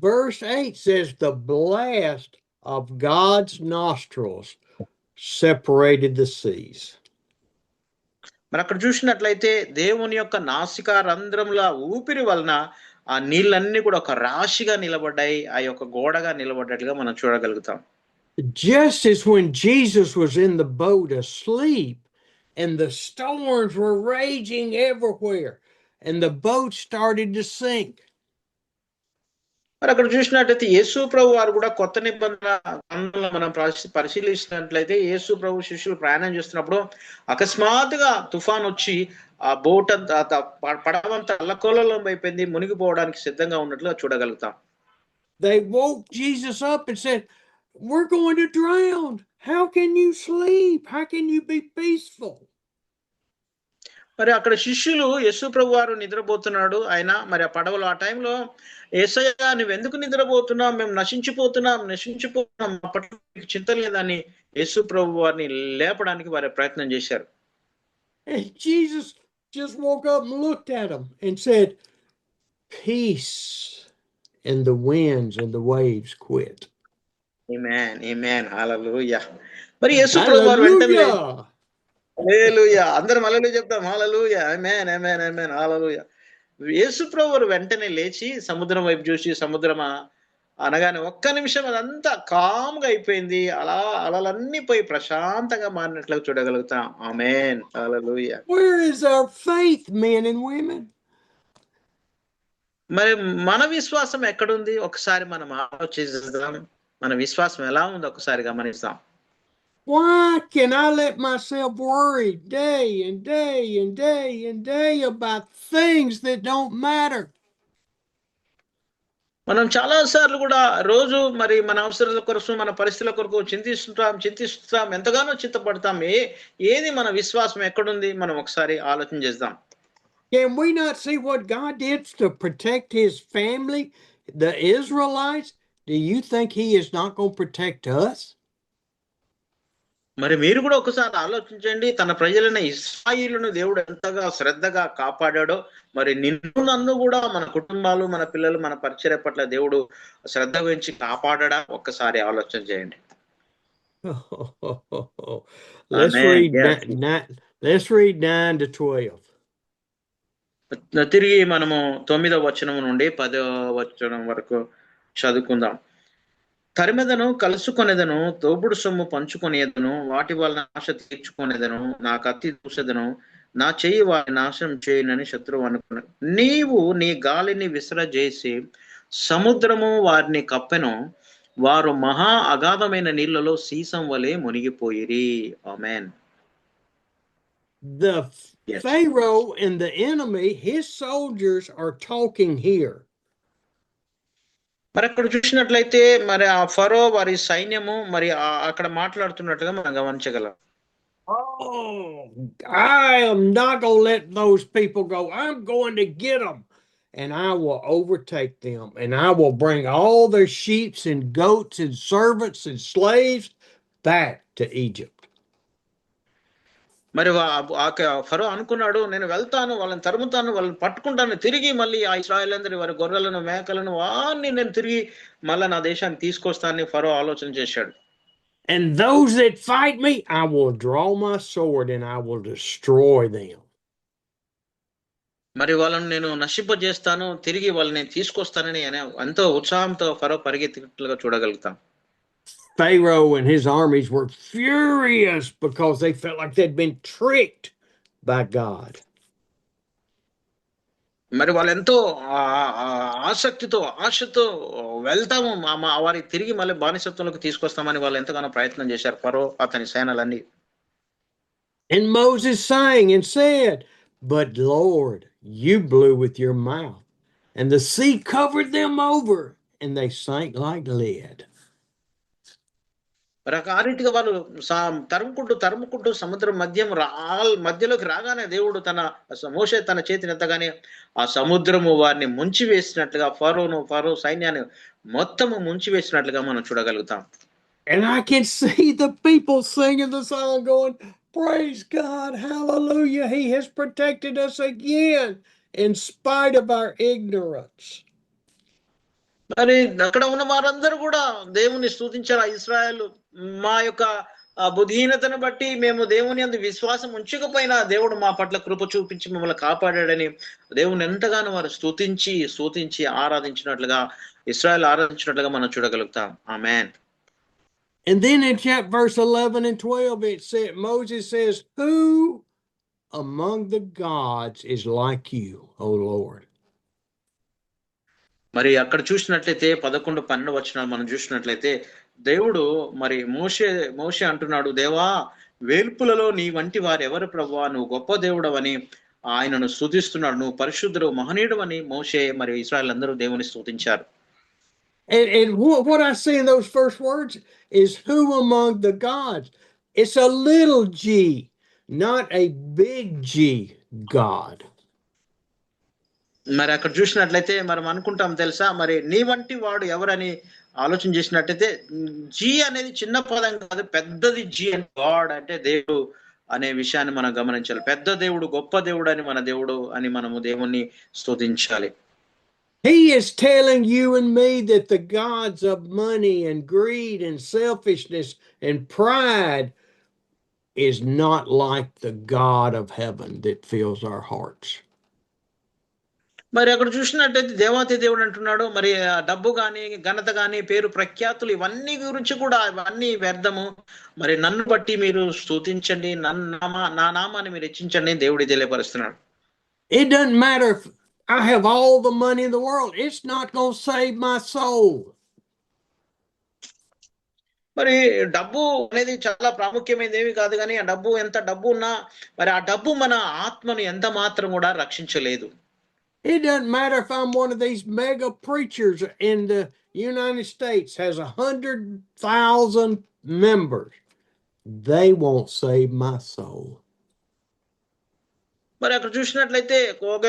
Verse 8 says the blast of God's nostrils separated the seas. మరి అక్కడ చూసినట్లయితే దేవుని యొక్క నాసికా రంధ్రముల ఊపిరి వలన ఆ నీళ్ళన్నీ కూడా ఒక రాశిగా నిలబడ్డాయి, ఆ యొక్క గోడగా నిలబడ్డట్లుగా మనం చూడగలుగుతాం. Just as when Jesus was in the boat asleep and the storms were raging everywhere and the boat started to sink. మరి అక్కడ చూసినట్లయితే యేసు ప్రభు వారు కూడా కొత్త నిబంధనలో మనం పరిశీలించినట్లయితే యేసు ప్రభు శిష్యులు ప్రయాణం చేస్తున్నప్పుడు అకస్మాత్తుగా తుఫాన్ వచ్చి ఆ బోట్ అంతా పడవంతా అల్లకల్లోలం అయిపోయింది, మునిగిపోవడానికి సిద్ధంగా ఉన్నట్లుగా చూడగలుగుతాం. They woke Jesus up and said, we're going to drown. How can you sleep? How can you be peaceful? మరి అక్కడ శిష్యులు యేసు ప్రభు వారు నిద్రపోతున్నాడు ఆయన మరి ఆ పడవలో ఆ టైంలో యేసయ్య నువ్వెందుకు నిద్రపోతున్నావు, మేము నశించిపోతున్నాం మా పట్ల నీకు చింత లేదని యేసు ప్రభు వారిని లేపడానికి వారి ప్రయత్నం చేశారు. And Jesus just woke up and looked at them and said, peace, and the winds and the waves quit. Amen amen హల్లెలూయా. మరి యేసు ప్రభు వారు వెంటనే Hallelujah. హల్లెలూయా అందరం హల్లెలూయా చెప్తాం. హల్లెలూయా ఆమేన్ ఆమేన్ ఆమేన్ హల్లెలూయా. యేసు ప్రభు వారు వెంటనే లేచి సముద్రం వైపు చూసి సముద్రమా అనగానే ఒక్క నిమిషం అదంతా కామ్గా అయిపోయింది. అలా అలలన్నీ పోయి ప్రశాంతంగా మారినట్లుగా చూడగలుగుతాం. ఆమేన్ హల్లెలూయా. Where is our faith, men and women? మరి మన విశ్వాసం ఎక్కడుంది ఒకసారి మనం ఆలోచిద్దాం. మన విశ్వాసం ఎలా ఉంది ఒకసారి గమనిస్తాం. Why can I let myself worry day and day and day and day about things that don't matter? మనం చాలా సార్లు కూడా రోజు మరి మన అవసరాల కొరకు మన పరిస్థితుల కొరకు చింతిస్తాం ఎంతగానో చింతపడతాం. ఏది మన విశ్వాసం ఎక్కడుంది మనం ఒకసారి ఆలోచన చేద్దాం. Can we not see what God did to protect his family, the Israelites? Do you think he is not going to protect us? మరి మీరు కూడా ఒకసారి ఆలోచించండి. తన ప్రజలైన ఇశ్రాయేలును దేవుడు ఎంతగా శ్రద్ధగా కాపాడాడో మరి నన్ను కూడా మన కుటుంబాలు మన పిల్లలు మన పరిచర్య పట్ల దేవుడు శ్రద్ధ వహించి కాపాడడా ఒక్కసారి ఆలోచన చేయండి. Let's read 9 to 12. తిరిగి మనము 9వ వచనం నుండి 10వ వచనం వరకు చదువుకుందాం. తరిమెదను కలుసుకొనేదను తోబుడు సొమ్ము పంచుకొనేదను వాటి వలన ఆశ తీర్చుకొనేదను నా కత్తి దూసెదను నా చెయ్యి వారి నాశనం చేయనని శత్రువు అనుకున్నాడు. నీవు నీ గాలిని విసరజేసి సముద్రము వారిని కప్పెను, వారు మహా అగాధమైన నీళ్లలో సీసం వలె మునిగిపోయిరి. ఆమేన్. The Pharaoh and the enemy, his soldiers are talking here. మరి అక్కడ చూసినట్లయితే మరి ఆ ఫరో వారి సైన్యము మరి అక్కడ మాట్లాడుతున్నట్లుగా మనం గమనించగలం. Oh, I am not going to let those people go. I'm going to get them and I will overtake them and I will bring all their sheep and goats and servants and slaves back to Egypt. మరి ఫరో అనుకున్నాడు, నేను వెళ్తాను, వాళ్ళని తరుముతాను, వాళ్ళని పట్టుకుంటాను, తిరిగి మళ్ళీ ఆ ఇశ్రాయేలందరి వారి గొర్రెలను మేకలను వారిని నేను తిరిగి మళ్ళీ నా దేశానికి తీసుకొస్తానని ఫరో ఆలోచన చేశాడు. And those that fight me, I will draw my sword and I will destroy them. మరి వాళ్ళని నేను నశింపజేస్తాను, తిరిగి వాళ్ళని తీసుకొస్తానని ఎంతో ఉత్సాహంతో ఫరో పరిగెత్తినట్లుగా చూడగలుగుతాం. Pharaoh and his armies were furious because they felt like they'd been tricked by God. మరి వాళ్ళు ఎంతో ఆసక్తితో ఆశతో వెళ్తాము వారి తిరిగి మళ్ళీ బానిసత్వంలోకి తీసుకొస్తామని వాళ్ళు ఎంతగానో ప్రయత్నం చేశారు ఫరో అతని సేనలన్నీ. And Moses sang and said, "But Lord, you blew with your mouth, and the sea covered them over, and they sank like lead." ఆ రీతిగా వాళ్ళు తరుముకుంటూ సముద్రం మధ్యలోకి రాగానే దేవుడు మోషే తన చేతిని ఎత్తగానే ఆ సముద్రము వారిని ముంచి వేసినట్లుగా ఫరో సైన్యాన్ని మొత్తము ముంచి వేసినట్లుగా మనం చూడగలుగుతాం. And I can see the people singing the song going, "Praise God, hallelujah, he has protected us again in spite of our ignorance." మరి అక్కడ ఉన్న వారందరూ కూడా దేవుని స్తుతించారు. ఆ ఇశ్రాయేలు మా యొక్క బుద్ధిహీనతను బట్టి మేము దేవుని యందు విశ్వాసం ఉంచకపోయినా దేవుడు మా పట్ల కృప చూపించి మమ్మల్ని కాపాడాడని దేవుని ఎంతగానో వారు స్తుతించి ఆరాధించినట్లుగా ఇశ్రాయేలు ఆరాధించినట్లుగా మనం చూడగలుగుతాం. ఆమేన్. And then in verse 11 and 12 it said, Moses says, "Who among the gods is like you, O Lord?" మరి అక్కడ చూసినట్లయితే 11-12 వచనాలు మనం చూసినట్లయితే దేవుడు మరి మోషే అంటున్నాడు, దేవా వేల్పులలో నీ వంటి వారు ఎవరు ప్రభువా, నువ్వు గొప్ప దేవుడవని ఆయనను స్తుతిస్తున్నాడు, నువ్వు పరిశుద్ధుడు మహనీయుడు అని మోషే మరి ఇశ్రాయేలు అందరూ దేవుని స్తుతించారు. And what I see in those first words is who among the gods? It's a little g, not a big G God. మరి అక్కడ చూసినట్లయితే మనం అనుకుంటాం తెలుసా, మరి నీ వంటి వాడు ఎవరని ఆలోచన చేసినట్టయితే జీ అనేది చిన్న పదం కాదు, పెద్దది జీ అని. గాడ్ అంటే దేవుడు అనే విషయాన్ని మనం గమనించాలి. పెద్ద దేవుడు, గొప్ప దేవుడు అని మన దేవుడు అని మనము దేవుణ్ణి స్తుతించాలి. He is telling you and me that the gods of money and greed and selfishness and pride is not like the God of heaven that fills our hearts. మరి అక్కడ చూసినట్టయితే దేవాతి దేవుడు అంటున్నాడు, మరి డబ్బు గాని, ఘనత గాని, పేరు ప్రఖ్యాతులు ఇవన్నీ గురించి కూడా ఇవన్నీ వ్యర్థము. మరి నన్ను బట్టి మీరు స్తుతించండి, నా నామాన్ని మీరు హెచ్చించండి దేవుడు తెలియపరుస్తున్నాడు. It doesn't matter if I have all the money in the world. It's not going to save my soul. మరి డబ్బు అనేది చాలా ప్రాముఖ్యమైనది ఏమి కాదు, కానీ ఆ డబ్బు ఎంత డబ్బు ఉన్నా మరి ఆ డబ్బు మన ఆత్మను ఎంత మాత్రం కూడా రక్షించలేదు. It doesn't matter if I'm one of these mega preachers in the United States has 100,000 members. They won't save my soul. మరి అక్కడ చూసినట్లయితే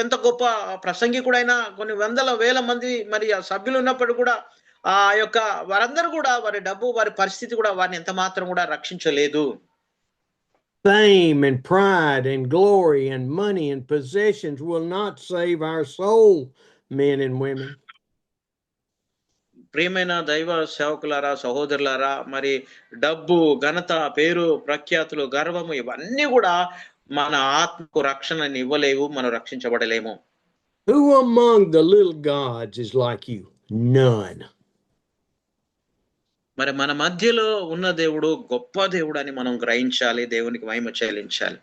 ఎంత గొప్ప ప్రసంగికుడైనా కొన్ని వందల వేల మంది మరి ఆ సభ్యులు ఉన్నప్పుడు కూడా ఆ యొక్క వారందరూ కూడా వారి డబ్బు, వారి పరిస్థితి కూడా వారిని ఎంత మాత్రం కూడా రక్షించలేదు. Fame and pride and glory and money and possessions will not save our soul, men and women. ప్రియమైన దైవ సేవకులారా, సహోదరులారా, మరి డబ్బు, ఘనత, పేరు ప్రఖ్యాతులు, గర్వము ఇవన్నీ కూడా మన ఆత్మకు రక్షణని ఇవ్వలేవు, మనం రక్షించబడలేము. Who among the little gods is like you? None. మరి మన మధ్యలో ఉన్న దేవుడు గొప్ప దేవుడు అని మనం గ్రహించాలి, దేవునికి మహిమ చెల్లించాలి.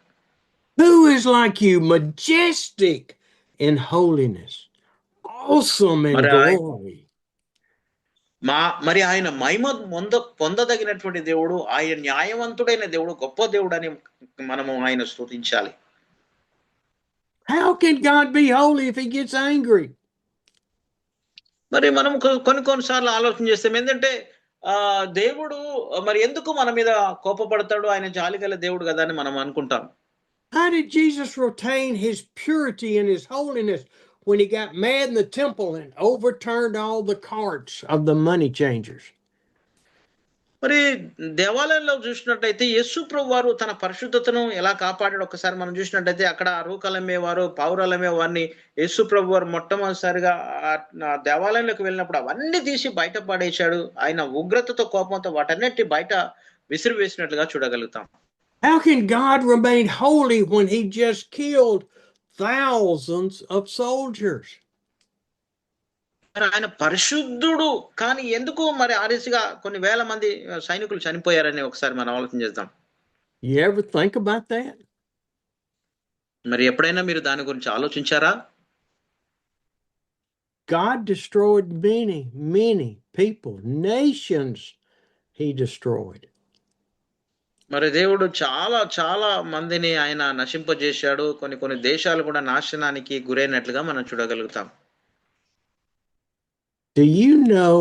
Who is like you, majestic in holiness, awesome in glory? మరి ఆయన మహిమ పొందదగినటువంటి దేవుడు, ఆయన న్యాయవంతుడైన దేవుడు, గొప్ప దేవుడు అని మనము ఆయన స్తుతించాలి. How can God be holy if he gets angry? మరి మనం కొన్నిసార్లు ఆలోచన చేస్తాం ఏంటంటే దేవుడు మరి ఎందుకు మన మీద కోపపడతాడు, ఆయన జాలిగల దేవుడు కదా అని మనం అనుకుంటాం. How did Jesus retain his purity and his holiness when he got mad in the temple and overturned all the carts of the money changers? మరి దేవాలయంలో చూసినట్టయితే యేసు ప్రభు వారు తన పరిశుద్ధతను ఎలా కాపాడాడు ఒకసారి మనం చూసినట్టయితే అక్కడ రూకలమ్మేవారు, పావురాలమ్మే వారిని యేసు ప్రభు వారు మొట్టమొదటిసారిగా దేవాలయంలోకి వెళ్ళినప్పుడు అవన్నీ తీసి బయట పడేశాడు. ఆయన ఉగ్రతతో, కోపంతో వాటన్నిటి బయట విసిరివేసినట్లుగా చూడగలుగుతాం. How can God remain holy when he just killed thousands of soldiers? ఆయన పరిశుద్ధుడు, కానీ ఎందుకు మరి ఆ రీతిగా కొన్ని వేల మంది సైనికులు చనిపోయారని ఒకసారి మనం ఆలోచన చేద్దాం. You ever think about that? మరి ఎప్పుడైనా మీరు దాని గురించి ఆలోచించారా? God destroyed many people, nations he destroyed. మరి దేవుడు చాలా చాలా మందిని ఆయన నశింపజేశాడు, కొన్ని దేశాలు కూడా నాశనానికి గురైనట్లుగా మనం చూడగలుగుతాం. Do you know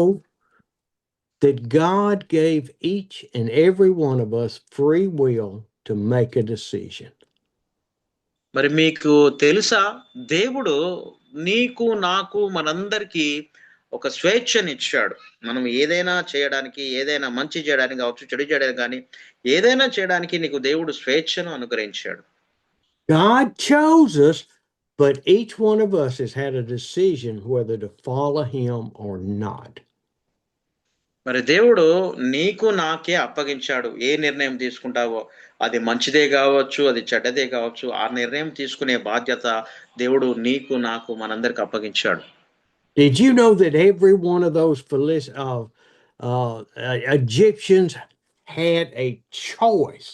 that God gave each and every one of us free will to make a decision? మరి మీకు తెలుసా, దేవుడు నీకు, నాకు, మనందరికీ ఒక స్వేచ్ఛనిచ్చాడు. మనం ఏదైనా చేయడానికి, ఏదైనా మంచి చేయడానికి కావచ్చు, చెడు చేయడానికి కానీ ఏదైనా చేయడానికి నీకు దేవుడు స్వేచ్ఛను అనుగ్రహించాడు. God chose us, but each one of us has had a decision whether to follow him or not. మరి దేవుడు నీకు, నాకే అప్పగించాడు. ఏ నిర్ణయం తీసుకుంటావో అది మంచిదే కావచ్చు, అది చెడ్డదే కావచ్చు, ఆ నిర్ణయం తీసుకునే బాధ్యత దేవుడు నీకు, నాకు, మనందరికి అప్పగించాడు. Did you know that every one of those Egyptians had a choice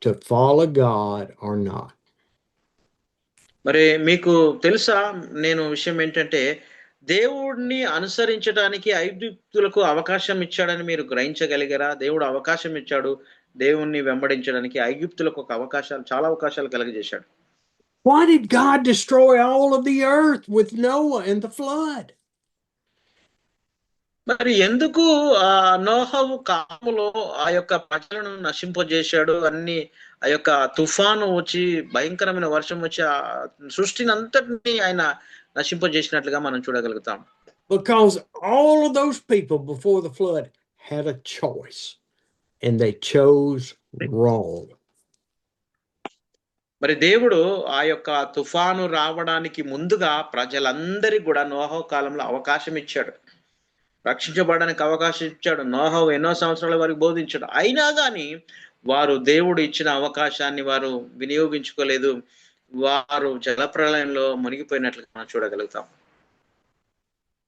to follow God or not? మరి మీకు తెలుసా, నేను విషయం ఏంటంటే దేవుడిని అనుసరించడానికి ఐగుప్తులకు అవకాశం ఇచ్చాడని మీరు గ్రహించగలిగారా? దేవుడు అవకాశం ఇచ్చాడు దేవుణ్ణి వెంబడించడానికి. ఐగుప్తులకు చాలా అవకాశాలు కలుగజేశాడు. Why did God destroy all of the earth with Noah and the flood? మరి ఎందుకు నోహవు కాలములో ఆ యొక్క ప్రజలను నశింపజేశాడు? ఆ యొక్క తుఫాను వచ్చి భయంకరమైన వర్షం వచ్చి ఆ సృష్టిని అంతటిని ఆయన నశింపజేసినట్లుగా మనం చూడగలుగుతాం. Because all of those people before the flood had a choice and they chose wrong. మరి దేవుడు ఆ యొక్క తుఫాను రావడానికి ముందుగా ప్రజలందరికీ కూడా నోహవు కాలంలో అవకాశం ఇచ్చాడు. రక్షించబడడానికి అవకాశం ఇచ్చాడు. నోహవు ఎన్నో సంవత్సరాల వరకు బోధించాడు. అయినా గాని వారు దేవుడు ఇచ్చిన అవకాశాన్ని వారు వినియోగించుకోలేదు. వారు జలప్రళయంలో మునిగిపోయినట్లుగా మనం చూడగలుగుతాం.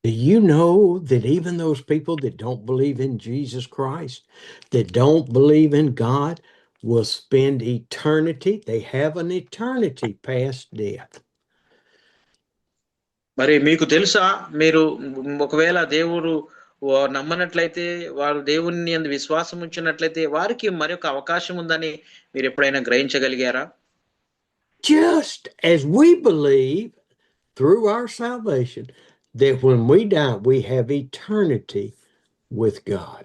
Do you know that even those people that don't believe in Jesus Christ, that don't believe in God, will spend eternity? They have an eternity past death. మరి మీకు తెలుసా? మీరు ఒకవేళ దేవుడు నమ్మనట్లయితే, వారు దేవుని యందు విశ్వాసం ఉంచినట్లయితే వారికి మరొక అవకాశం ఉందని మీరు ఎప్పుడైనా గ్రహించగలిగారా? Just as we believe through our salvation that when we die, we have eternity with God.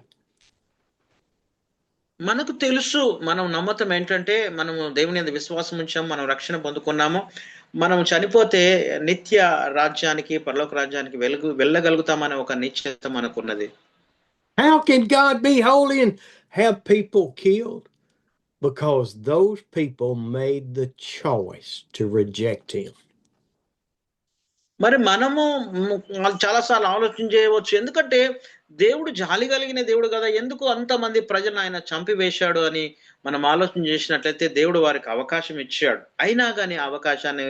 మనకు తెలుసు, మనం నమ్మతం ఏంటంటే, మనము దేవుని యందు విశ్వాసం ఉంచాము, మనం రక్షణ పొందుకున్నాము. మనం చనిపోతే నిత్య రాజ్యానికి, పరలోక రాజ్యానికి వెళ్ళగలుగుతామనే ఒక నిశ్చయత మనకున్నది. How can God be holy and have people killed? Because those people made the choice to reject him. మరి మనము చాలా సార్లు ఆలోచన చేయవచ్చు. ఎందుకంటే దేవుడు జాలి కలిగిన దేవుడు కదా! ఎందుకు అంతమంది ప్రజలను ఆయన చంపివేశాడు అని మనం ఆలోచన చేసినట్లయితే, దేవుడు వారికి అవకాశం ఇచ్చాడు. అయినా గాని ఆ అవకాశాన్ని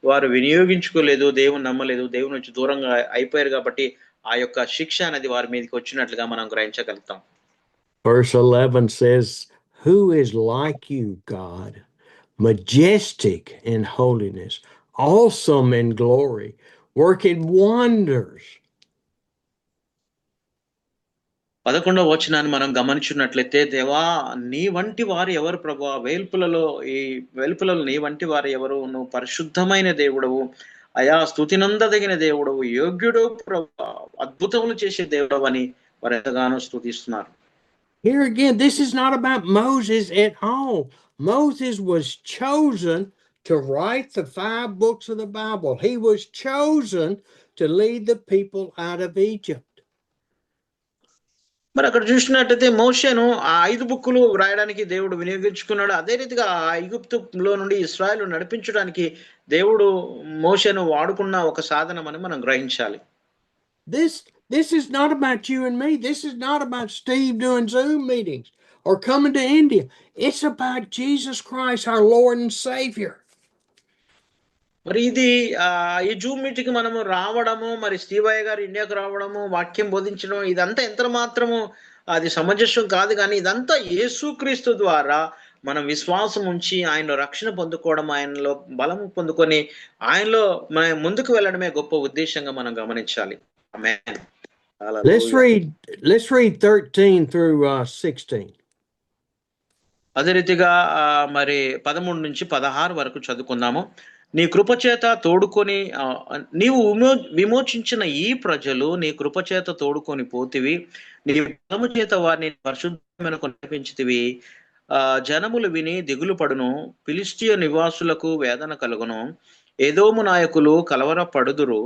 వారు వినియోగించుకోలేదు. దేవుని నమ్మలేదు. దేవుని నుంచి దూరంగా అయిపోయారు కాబట్టి ఆ యొక్క శిక్ష అనేది వారి మీదకి వచ్చినట్లుగా మనం గ్రహించగలుగుతాం. Verse 11 says, "Who is like you, God, majestic in holiness, awesome in glory, working wonders." 11వ వచనాన్ని మనం గమనించున్నట్లయితే, దేవా నీ వంటి వారు ఎవరు ప్రభువా? వెలుపలలో నీ వంటి వారు ఎవరు? నువ్వు పరిశుద్ధమైన దేవుడవు. అయా స్తుతినందదగిన దేవుడవు, యోగ్యుడు ప్రభువా, అద్భుతములు చేసే దేవుడవని వారు ఎంతగానో స్తుతిస్తున్నారు. Here again, this is not about Moses at all. Moses was chosen to write the 5 books of the Bible. He was chosen to lead the people out of Egypt. మరి అక్కడ చూసినట్టయితే మోషేను ఆ 5 బుక్కులు వ్రాయడానికి దేవుడు వినియోగించుకున్నాడు. అదే రీతిగా ఆ ఐగుప్తులో నుండి ఇశ్రాయేలు నడిపించడానికి దేవుడు మోషేను వాడుకున్న ఒక సాధనం అని మనం గ్రహించాలి. This is not about you and me. This is not about Steve doing Zoom meetings or coming to India. It's about Jesus Christ, our Lord and Savior. మరి ఇది ఈ జూమ్ మీటింగ్‌కి మనము రావడము, మరి స్టీవయ్య గారు ఇండియాకు రావడము, వాక్యం బోధించడం, ఇదంతా ఎంత మాత్రము అది సమంజసం కాదు గానీ, ఇదంతా యేసుక్రీస్తు ద్వారా మనం విశ్వాసం ఉంచి ఆయనలో రక్షణ పొందుకోవడం, ఆయనలో బలము పొందుకొని ఆయనలో మనం ముందుకు వెళ్ళడమే గొప్ప ఉద్దేశంగా మనం గమనించాలి. ఆమేన్. Let's read 13 through 16. అదే రీతిగా మరి 13 నుంచి 16 వరకు చదువుకుందాము. నీ కృపచేత తోడుకొని నీవు విమోచించిన ఈ ప్రజలు నీ కృపచేత తోడుకొని పోతివి. నీ బలము చేత వారిని పరిశుద్ధమైన నడిపించితివి. జనములు విని దిగులు పడును. ఫిలిష్తీయ నివాసులకు వేదన కలుగును. ఏదోము నాయకులు కలవరపడుదురు.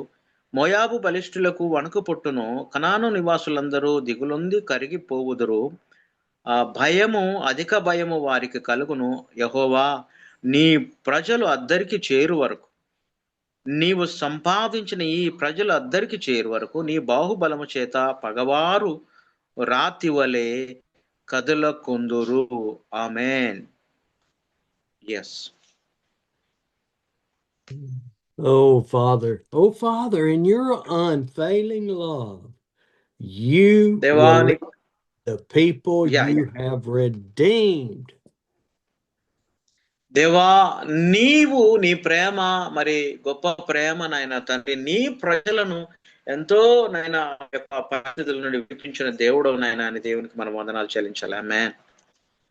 మోయాబు బలిష్ఠులకు వణుకు పుట్టును. కనాను నివాసులందరూ దిగులొంది కరిగిపోవుదురు. భయము, అధిక భయము వారికి కలుగును. యెహోవా నీ ప్రజలు అద్దరికి చేరు వరకు, నీవు సంపాదించిన ఈ ప్రజలు అద్దరికి చేరు వరకు నీ బాహుబలము చేత పగవారు రాతి వలె కదలకొందురు. ఆమేన్. Yes. Oh Father, in your unfailing love, you దేవాని the people you have redeemed. దేవా నీవు నీ ప్రేమ మరి గొప్ప ప్రేమ నాయన తండ్రి, నీ ప్రజలను ఎంతో నాయన యొక్క పరిస్థితుల నుండి విడిపించిన దేవుడు నాయన అని దేవునికి మనం వందనాలు చెల్లించాలి. ఆమేన్.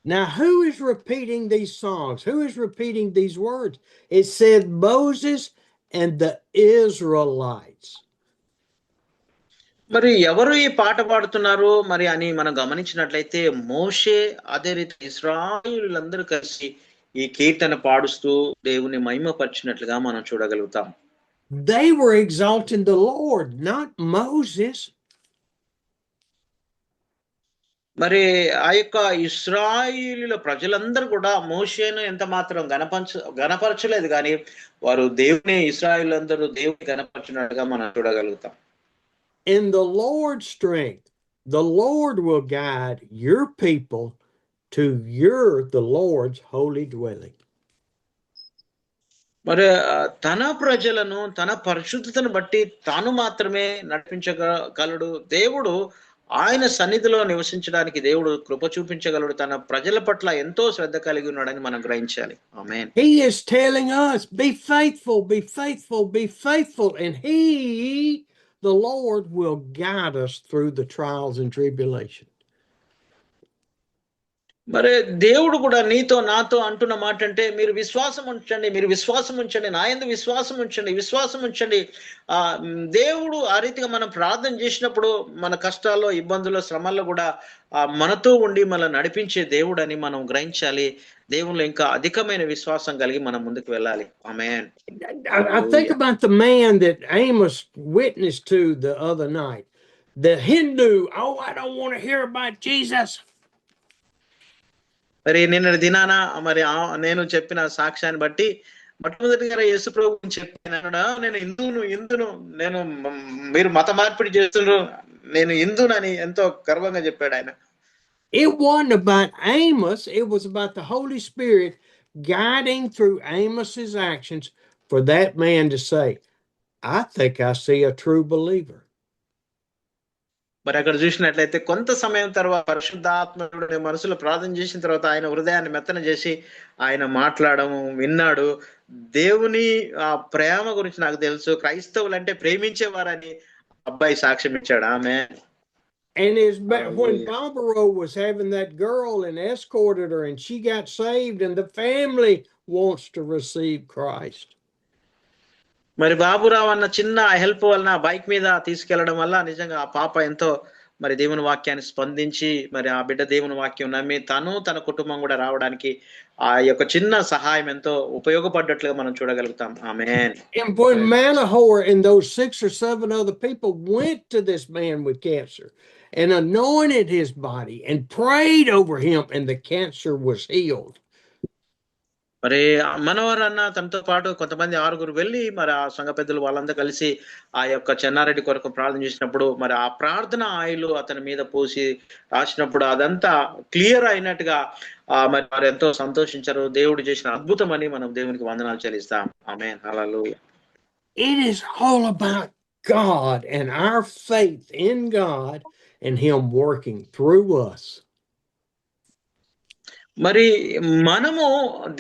Now, who is repeating these songs? Who is repeating these words? It said Moses and the Israelites. మరి ఎవరు ఈ పాట పాడుతున్నారు మరి అని మనం గమనించినట్లయితే మోషే, అదే రీతి ఇశ్రాయేలీయులందరూ కలిసి ఈ కీర్తన పాడుస్తూ దేవుని మహిమపరిచినట్లుగా మనం చూడగలుగుతాం. They were exalting the Lord, not Moses. మరి ఆ యొక్క ఇశ్రాయేలీయుల ప్రజలందరూ కూడా మోషేను ఎంత మాత్రం గణపరచలేదు కానీ వారు దేవుని ఇశ్రాయేలీయులందరూ దేవుని గణపరచినట్టుగా మనం చూడగలుగుతాం. In the Lord's strength, the Lord will guide your people to the Lord's holy dwelling. మరి తన ప్రజలను తన పరిశుద్ధతను బట్టి తాను మాత్రమే నడిపించగలడు దేవుడు. ఆయన సన్నిధిలో నివసించడానికి దేవుడు కృప చూపించగలడు. తన ప్రజల పట్ల ఎంతో శ్రద్ధ కలిగి ఉన్నాడని మనం గ్రహించాలి. ఆమేన్. He is telling us, be faithful, be faithful, be faithful, and the Lord will guide us through the trials and tribulation. మరి దేవుడు కూడా నీతో నాతో అంటున్న మాట అంటే మీరు విశ్వాసం ఉంచండి, మీరు విశ్వాసం ఉంచండి, నా యందు విశ్వాసం ఉంచండి, విశ్వాసం ఉంచండి. దేవుడు ఆ రీతిగా మనం ప్రార్థన చేసినప్పుడు మన కష్టాల్లో, ఇబ్బందుల్లో, శ్రమల్లో కూడా మనతో ఉండి మనల్ని నడిపించే దేవుడు అని మనం గ్రహించాలి. దేవుళ్ళు ఇంకా అధికమైన విశ్వాసం కలిగి మనం ముందుకు వెళ్ళాలి. ఆమేన్. I think about the man that Amos witnessed to the other night. The Hindu, oh, I don't want to hear about Jesus. మరి నిన్న దినాన మరి నేను చెప్పిన సాక్ష్యాన్ని బట్టి మొట్టమొదటిగా యేసు ప్రభువుని చెప్పాను, నేను హిందును, నేను మీరు మత మార్పిడి చేస్తున్నారు, నేను హిందునని ఎంతో గర్వంగా చెప్పాడు ఆయన. It wasn't about Amos, it was about the Holy Spirit guiding through Amos's actions for that man to say, I think I see a true believer. మరి అక్కడ చూసినట్లయితే కొంత సమయం తర్వాత పరిశుద్ధాత్ముడు మనసులో ప్రార్థన చేసిన తర్వాత ఆయన హృదయాన్ని మెత్తన చేసి ఆయన మాట్లాడము విన్నాడు. దేవుని ఆ ప్రేమ గురించి నాకు తెలుసు, క్రైస్తవులు అంటే ప్రేమించేవారని అబ్బాయి సాక్ష్యం ఇచ్చాడు. ఆమె And when Barbara was having that girl and escorted her and she got saved and the family wants to receive Christ. మరి బాబురావు అన్న చిన్న హెల్ప్ వలన బైక్ మీద తీసుకెళ్లడం వల్ల నిజంగా ఆ పాప ఎంతో మరి దేవుని వాక్యాన్ని స్పందించి మరి ఆ బిడ్డ దేవుని వాక్యం నమ్మి తను తన కుటుంబం కూడా రావడానికి ఆ యొక్క చిన్న సహాయం ఎంతో ఉపయోగపడ్డట్లుగా మనం చూడగలుగుతాం. ఆమేన్. And when Manahor and those 6 or 7 other people went to this man with cancer and anointed his body and prayed over him and the cancer was healed. మరి మనోహర్ అన్న తనతో పాటు కొంతమంది 6 వెళ్ళి మరి ఆ సంఘ పెద్దలు వాళ్ళందరూ కలిసి ఆ యొక్క చెన్నారెడ్డి కొరకు ప్రార్థన చేసినప్పుడు మరి ఆ ప్రార్థన ఆయిలు అతని మీద పోసి రాసినప్పుడు అదంతా క్లియర్ అయినట్టుగా మరి వారు ఎంతో సంతోషించారు. దేవుడు చేసిన అద్భుతం అని మనం దేవునికి వందనాలు చెల్లిస్తాం. ఆమేన్. హల్లెలూయా. It is all about God and our faith in God and him working through us. మరి మనము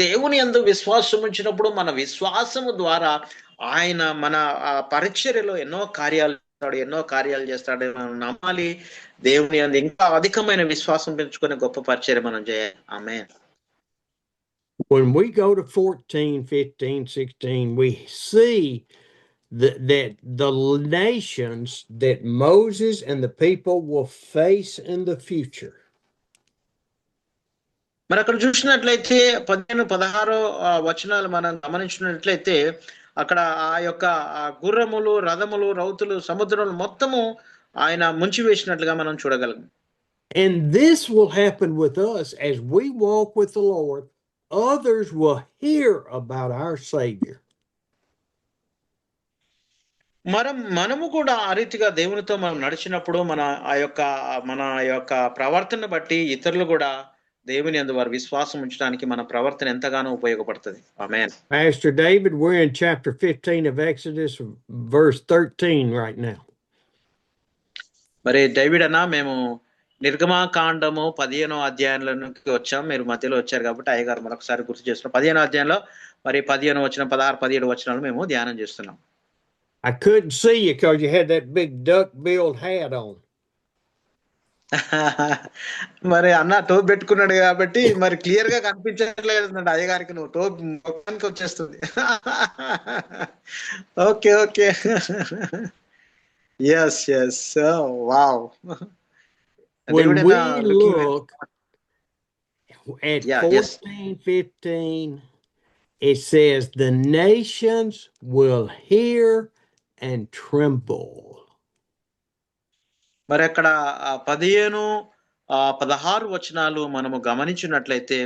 దేవుని యందు విశ్వాసం ఉంచినప్పుడు మన విశ్వాసము ద్వారా ఆయన మన పరిచర్యలో ఎన్నో కార్యాలు చేస్తాడు. మనం నమ్మాలి. దేవుని యందు ఇంకా అధికమైన విశ్వాసం పెంచుకునే గొప్ప పరిచర్య మనం చేయాలి. ఆమేన్. When we go to 14, 15, 16, we see that the nations that Moses and the people will face in the future. మరి అక్కడ చూసినట్లయితే 15, 16 వచనాలు మనం గమనించినట్లయితే అక్కడ ఆ యొక్క గుర్రములు, రథములు, రౌతులు, సముద్రములు మొత్తము ఆయన ముంచివేసినట్లుగా మనం చూడగలం. And this will happen with us as we walk with the Lord. Others will hear about our Savior. మనము కూడా ఆ రీతిగా దేవునితో మనం నడిచినప్పుడు మన యొక్క ప్రవర్తన బట్టి ఇతరులు కూడా దేవుని యందు వారి విశ్వాసం ఉంచడానికి మన ప్రవర్తన ఎంతగానో ఉపయోగపడుతుంది. ఆమేన్. Pastor David, we're in chapter 15 of Exodus, verse 13 right now. మరి డేవిడ్ అన్న మేము నిర్గమకాండము 15వ అధ్యాయంలోకి వచ్చాం. మీరు మధ్యలో వచ్చారు కాబట్టి అయ్యగారు మరొకసారి గుర్తు చేస్తున్నాం. 15వ అధ్యాయంలో మరి 15వ వచనం, 16, 17 వచనాలు మేము ధ్యానం చేస్తున్నాం. I couldn't see you because you had that big duck-billed hat on. మరి అన్న టోప్ పెట్టుకున్నాడు కాబట్టి మరి క్లియర్ గా కనిపించట్లేదు అయ్యగారికి. నువ్వు టోప్ మొత్తానికి వచ్చేస్తుంది. Okay. Yes. Oh, wow. When దేవుడైనా we looking at, look at yeah, yes. 14:15, it says, the nations will hear and tremble. మరి అక్కడ 15 16 వచనాలు మనము గమనించినట్లయితే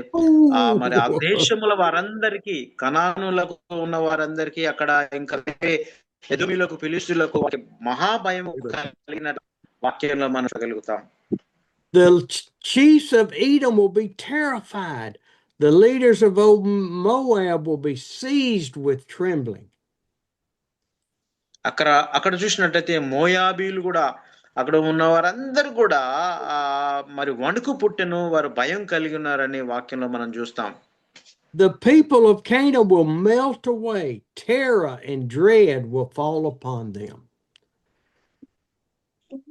మరి ఆ Ooh. దేశముల వారందరికీ, కనానులకు ఉన్న వారందరికీ, అక్కడ ఇంకా ఎదోమీయులకు, ఫిలిష్తీయులకు వారికి మహాభయం కలిగిన వాక్యంలో మనం చూడగలుగుతాం. The chiefs of Edom will be terrified. The leaders of Moab will be seized with trembling. అక్కడ చూసినట్లయితే మోయాబీలు కూడా, అక్కడ ఉన్న వారందరూ కూడా మరి వణుకు పుట్టెను, వారు భయం కలిగి ఉన్నారని వాక్యంలో మనం చూస్తాం. The people of Canaan will melt away. Terror and dread will fall upon them.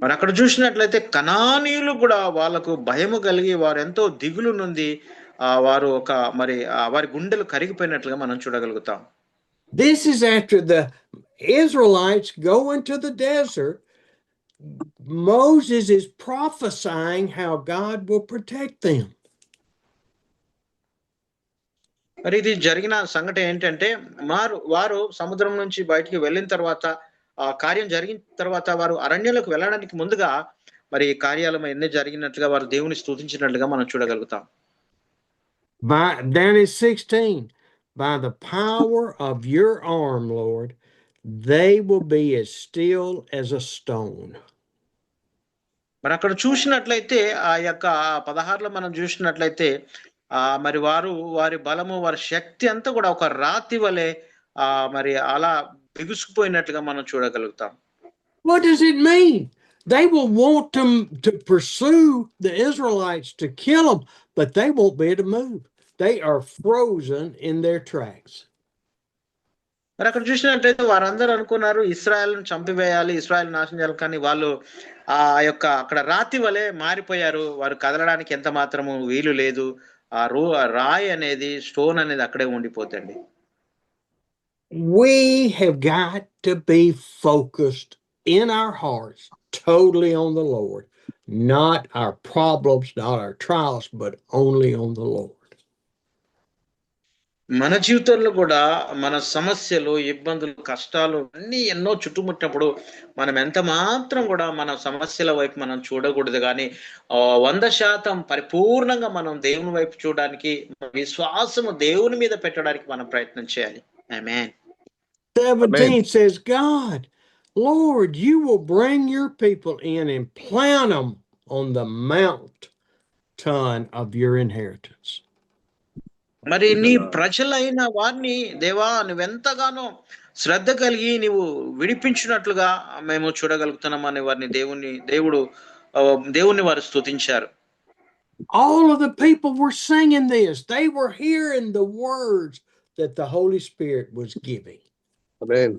మరి అక్కడ చూసినట్లయితే కనానీయులు కూడా వాళ్ళకు భయము కలిగి వారు ఎంతో దిగులు నుండి వారు ఒక మరి వారి గుండెలు కరిగిపోయినట్లుగా మనం చూడగలుగుతాం. This is after the Israelites go into the desert. Moses is prophesying how God will protect them. మరి ఇది జరిగిన సంఘటన ఏంటంటే, వారు సముద్రం నుంచి బయటికి వెళ్ళిన తర్వాత, ఆ కార్యం జరిగిన తర్వాత వారు అరణ్యంలోకి వెళ్ళడానికి ముందుగా మరి కార్యాలు ఎన్ని జరిగినట్లుగా వారు దేవుని స్తుతించినట్లుగా మనం చూడగలుగుతాం. Down in 16, by the power of your arm, Lord, they will be as still as a stone. మరి అక్కడ చూసినట్లయితే ఆ యొక్క 16లో మనం చూసినట్లయితే మరి వారి బలము, వారి శక్తి అంతా కూడా ఒక రాతి వలె మరి అలా బిగుసుకుపోయినట్లుగా మనం చూడగలుగుతాం. What does it mean? They will want to pursue the Israelites to kill them, but they won't be able to move. They are frozen in their tracks. మరి అక్కడ చూసినట్లయితే వారందరూ అనుకున్నారు ఇశ్రాయేలును చంపివేయాలి, ఇశ్రాయేలు నాశనం చేయాలి, కానీ వాళ్ళు ఆ యొక్క అక్కడ రాతి వలె మారిపోయారు. వారు కదలడానికి ఎంత మాత్రము వీలు లేదు. రాయి అనేది, స్టోన్ అనేది అక్కడే ఉండిపోతండి. We have got to be focused in our hearts totally on the Lord, not our problems, not our trials, but only on the Lord. మన జీవితంలో కూడా మన సమస్యలు, ఇబ్బందులు, కష్టాలు అన్ని ఎన్నో చుట్టుముట్టినప్పుడు మనం ఎంత మాత్రం కూడా మన సమస్యల వైపు మనం చూడకూడదు, కానీ 100% పరిపూర్ణంగా మనం దేవుని వైపు చూడడానికి, విశ్వాసము దేవుని మీద పెట్టడానికి మనం ప్రయత్నం చేయాలి. ఆమేన్. 17 says, God, Lord, you will bring your people in and plant them on the mountain of your inheritance. మరి నీ ప్రజలైన వారిని దేవా నువ్వెంతగానో శ్రద్ధ కలిగి నీవు విడిపించినట్లుగా మేము చూడగలుగుతున్నామని వారిని దేవుని వారు స్తుతించారు. All of the people were singing this. They were hearing the words that the Holy Spirit was giving. Amen.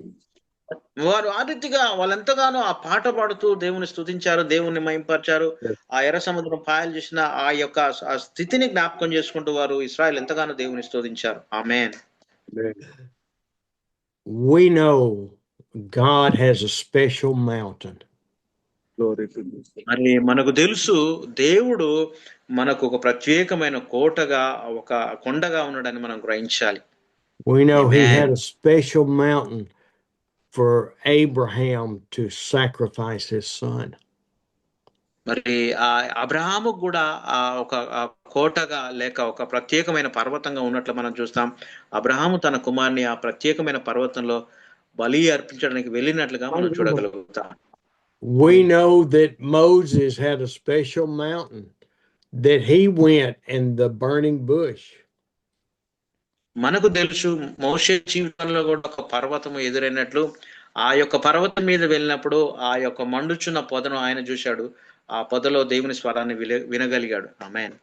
వారు ఆ రీతిగా వాళ్ళెంతగానో ఆ పాట పాడుతూ దేవుని స్తుతించారు, దేవుని మహింపరిచారు. ఆ ఎర్ర సముద్రం పాయలు చేసిన ఆ యొక్క ఆ స్థితిని జ్ఞాపకం చేసుకుంటూ వారు ఇశ్రాయేలు ఎంతగానో దేవుని స్తుతించారు. ఆమేన్. We know God has a special mountain. మరి మనకు తెలుసు దేవుడు మనకు ఒక ప్రత్యేకమైన కోటగా, ఒక కొండగా ఉన్నాడని మనం గ్రహించాలి. We know he had a special mountain for Abraham to sacrifice his son. మరి అబ్రహాము కూడా ఒక కోటగా లేక ఒక ప్రత్యేకమైన పర్వతంగా ఉన్నట్లు మనం చూస్తాం. అబ్రహాము తన కుమారుని ఆ ప్రత్యేకమైన పర్వతంలో బలి అర్పించడానికి వెళ్ళినట్లుగా మనం చూడగలుగుతాం. We know that Moses had a special mountain that he went in the burning bush. మనకు తెలుసు మోషే జీవితంలో కూడా ఒక పర్వతము ఎదురైనట్లు, ఆ యొక్క పర్వతం మీద వెళ్ళినప్పుడు ఆ యొక్క మండుచున్న పొదను ఆయన చూశాడు. ఆ పొదలో దేవుని స్వరాన్ని వినగలిగాడు. ఆమేన్.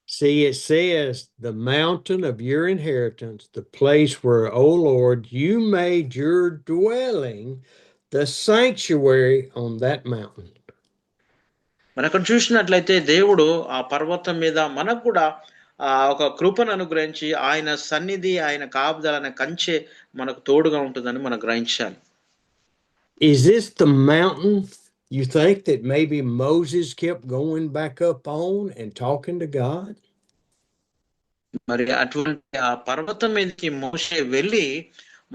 See, it says the mountain of your inheritance, the place where, O Lord, you made your dwelling, the sanctuary on that mountain. మనం అక్కడ చూసినట్లయితే దేవుడు ఆ పర్వతం మీద మనకు కూడా ఒక కృపను అనుగ్రహించి ఆయన సన్నిధి, ఆయన కాపుదల, ఆయన కంచె మనకు తోడుగా ఉంటుందని మనం గ్రహించాలి. Is this the mountain you think that maybe Moses kept going back up on and talking to God? మరి అటువంటి ఆ పర్వతం మీదకి మోషే వెళ్ళి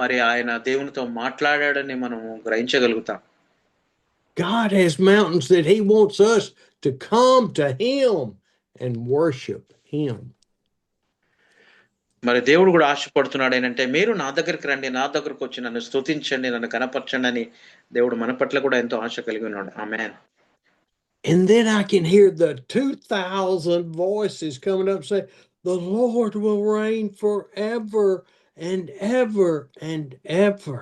మరి ఆయన దేవునితో మాట్లాడాడని మనము గ్రహించగలుగుతాం. God has mountains that he wants us to come to him and worship him. మరి దేవుడు కూడా ఆశపడుతున్నాడు ఏంటంటే మీరు నా దగ్గరికి రండి, నా దగ్గరకు వచ్చి నన్ను స్తుతించండి, నన్ను కనపరచండి అని దేవుడు మన పట్ల కూడా ఎంతో ఆశ కలిగి ఉన్నాడు. ఆమేన్. And then I can hear the 2,000 voices coming up say, the Lord will reign forever and ever and ever.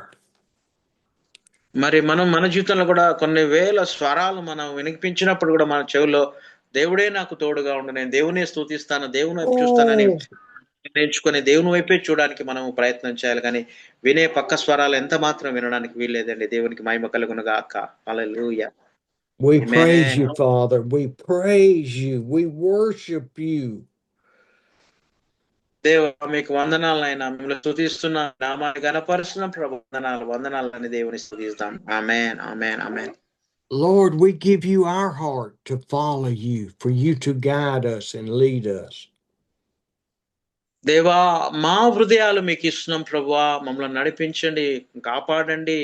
మరి మనం మన జీవితంలో కూడా కొన్ని వేల స్వరాలు మనం వినిపించినప్పుడు కూడా మన చెవుల్లో దేవుడే నాకు తోడుగా ఉండు, నేను దేవునే స్తుతిస్తాను, దేవుని వైపు చూస్తానని నేర్చుకుని దేవుని వైపే చూడడానికి మనం ప్రయత్నం చేయాలి. కానీ వినే పక్క స్వరాలు ఎంత మాత్రం వినడానికి వీల్లేదండి. దేవునికి మహిమ కలుగును గాక. హల్లెలూయా. We Amen. praise you, Father. We praise you. We worship you. దేవా మీకు వందనాలు నాయనా, మిమ్మల్ని స్తుతిస్తున్నా, నామాన్ని గణపరుస్తున్న ప్రభు, వందనాలు అని దేవుని స్తుతిస్తాం. ఆమేన్, ఆమేన్, ఆమేన్. Lord, we give you our heart to follow you, for you to guide us and lead us. దేవా మా హృదయాలు మీకు ఇస్తున్నాం ప్రభువా, మమ్మల్ని నడిపించండి, కాపాడండి,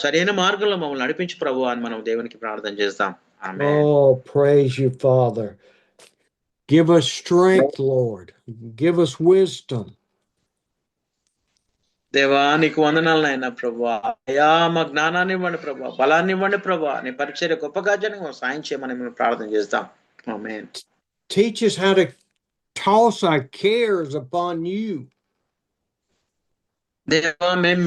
సరైన మార్గంలో మమ్మల్ని నడిపించు ప్రభువా అని మనం దేవునికి ప్రార్థన చేస్తాం. ఆమేన్. Oh, praise you, Father. Give us strength, Lord. Give us wisdom. దేవా నీకు వందనాలు నాయనా ప్రభువా, అయ్యా మా జ్ఞానాన్ని ఇవ్వండి ప్రభువా, బలాన్ని ఇవ్వండి ప్రభువా, నీ పరిచర్య గొప్పగా జరగని సాయం చేయమని మేము ప్రార్థన చేస్తాం. ఆమేన్. Teach us how to toss our cares upon you. దేవా మేము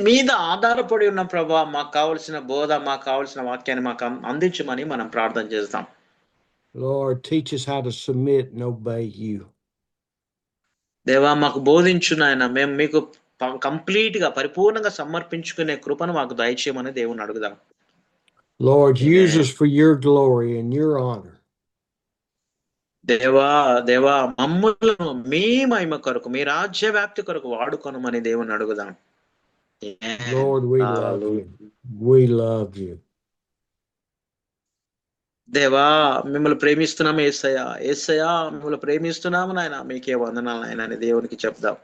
మీద ఆధారపడి ఉన్న ప్రభా, మాకు కావలసిన బోధ, మాకు కావలసిన వాక్యాన్ని మాకు అందించమని మనం ప్రార్థన చేస్తాం. Lord, teach us how to submit and obey you. దేవా మాకు బోధించు నాయన, మేము మీకు కంప్లీట్ గా పరిపూర్ణంగా సమర్పించుకునే కృపను మాకు దయచేయమని దేవుని అడుగుదాం. Lord, use Amen. us for your glory and your honor. దేవా మమ్ములను మీ మహిమ కొరకు, మీ రాజ్య వ్యాప్తి కొరకు వాడుకొనమని దేవుని అడుగుదాం. Lord, we love you. We love you. దేవా మిమ్మల్ని ప్రేమిస్తున్నాము యేసయ్యా, యేసయ్యా మిమ్మల్ని ప్రేమిస్తున్నాము నాయన, మీకే వందనాలు నాయన అని దేవునికి చెప్దాం.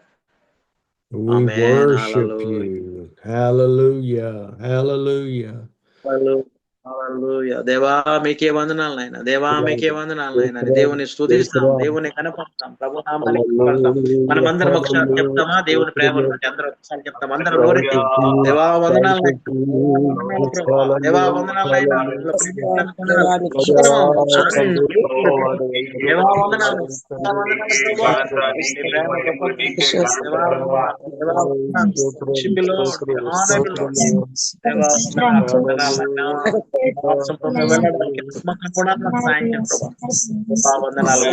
We Amen. worship Hallelujah. you. Hallelujah. Hallelujah. హల్లెలూయా. దేవా మీకే వందనాలు నాయన, దేవా మీకే వందనాలు నాయన అని దేవుని స్తుతిస్తాం, దేవుని కనపడతాం, ప్రభు నామాన్ని కనపడతాం. మనమందరం ఒకసారి చెప్తామా దేవుని ప్రేమ గురించి? అందరం ఒకసారి చెప్తాం, అందరం నోరెత్తి దేవా వందనాలు నాయన, వందనాలు ప్రభా, దేవా వందనాలు నాయన, మిమ్మల్ని ప్రేమిస్తున్నందుకు వందనాలు. దేవా వందనాలు, వందనాలు ప్రభా, నీ ప్రేమ గొప్పది. దేవా వందనాలు, దేవా వందనాలు. Worship you, Lord. We honor you, Lord. దేవా వందనాలు, వందనాలు నాయనా. వాత్సల్యంతో వెళ్ళడానికి నమ్మకం కూడా మాకు సాయం చేయండి ప్రభా. దేవా వందనాలు,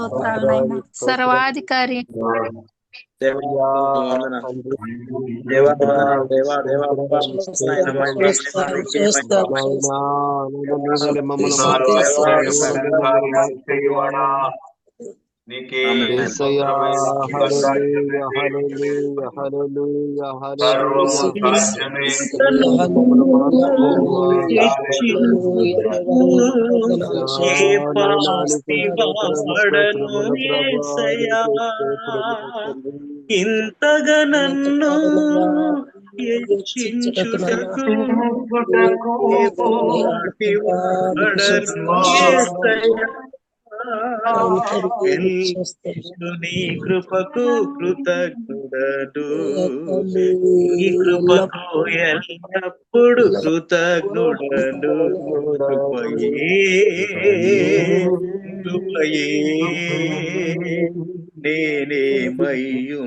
వందనాలని సర్వాధికారి దేవా వందనాలు, దేవా దేవా ఇంతగా నన్ను హెచ్చించుటకు నీ కృపకు కృతజ్ఞుడను, ఈ కృపకు ఎల్లప్పుడు కృతజ్ఞుడను. కృపయే నేనేమయ్యున్నానో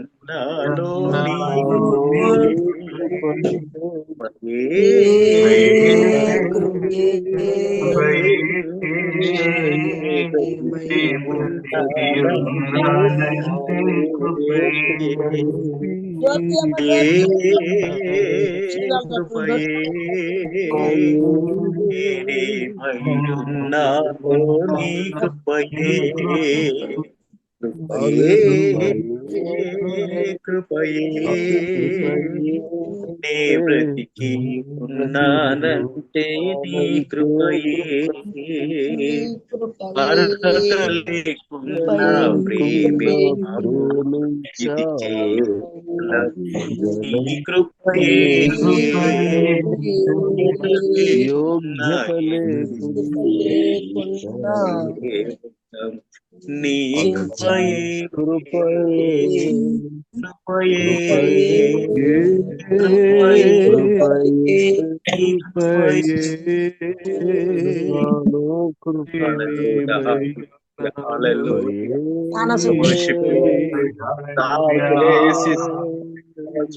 నేనేమైయున్నానో నీ కృపయే కృపయే కృపయే నే బ్రతికి ఉన్నానంటే నీ కృపయే అర్హత లేకున్నా ప్రేమే ఇది నీ కృపయే నీ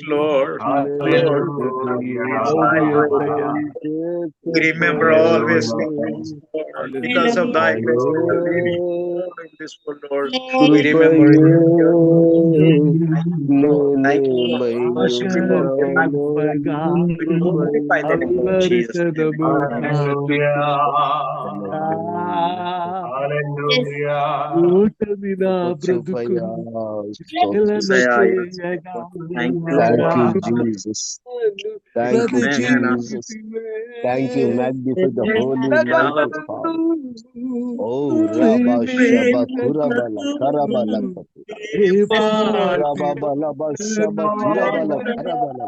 Lord, Lord, we remember always Lord, because of thy grace we are living in this world, Lord. We remember it. Thank you, Lord. Worship you, Lord. We glorify the name of Jesus. Thank you, Jesus. Thank you, Jesus. Thank you, magnify the holy name of God. Oh, Rabba Shaba Kurabala Karabala Rababala Shaba Kurabala Karabala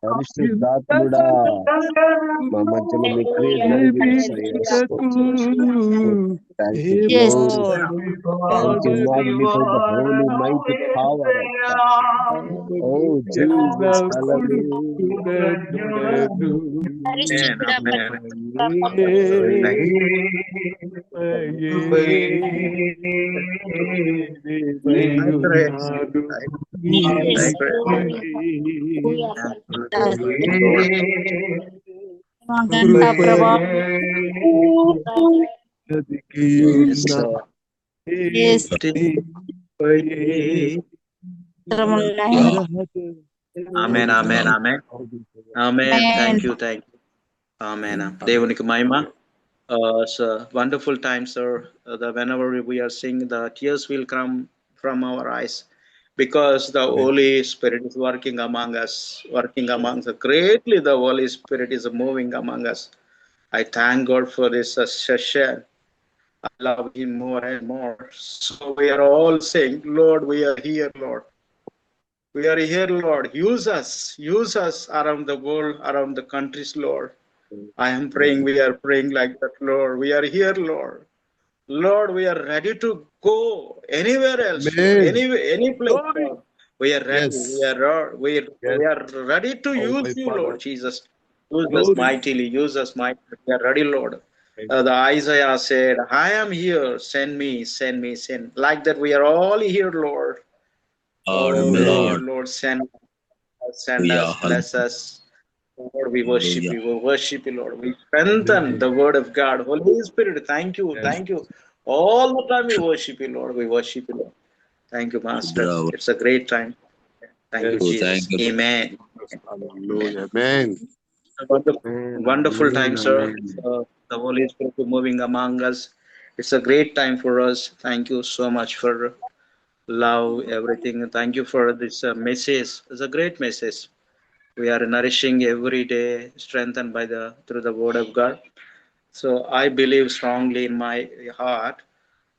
పరిశుద్ధాత్ముడా మా మధ్యలో మీ క్రియ జరిగించయ్యా. Thank you, glory. Thank you, magnify the holy mighty power of God. Oh, Jesus, Amen, amen, amen. Amen. Thank you, thank you. Amen. దేవునికి మహిమ. It's a wonderful time, sir. Whenever we are singing, the tears will come from our eyes because the Holy Spirit is working among us, working among us. Greatly the Holy Spirit is moving among us. I thank God for this session. I love Him more and more. So we are all saying, Lord, we are here, Lord. We are here, Lord. Use us around the world, around the countries, Lord. I am praying, we are praying like that, Lord. We are here, Lord. Lord, we are ready to go anywhere else, Lord. Any place, Lord. We are ready. Yes. We are ready to use you, Lord Jesus. Use us mightily. Use us mightily. We are ready, Lord. The Isaiah said, I am here. Send me, send me, send. Like that, we are all here, Lord. Oh, Lord, send us, bless us. Lord, we worship you. We worship you, Lord. We strengthen the word of God. Holy Spirit, thank you. Thank you. All the time we worship you, Lord. We worship you, Lord. Thank you, Master. It's a great time. Thank you, Jesus. Amen. Amen. Wonderful time, sir. The Holy Spirit is moving among us. It's a great time for us. Thank you so much for love, everything. Thank you for this message. It's a great message. We are nourishing every day, strengthened by through the word of God. So I believe strongly in my heart,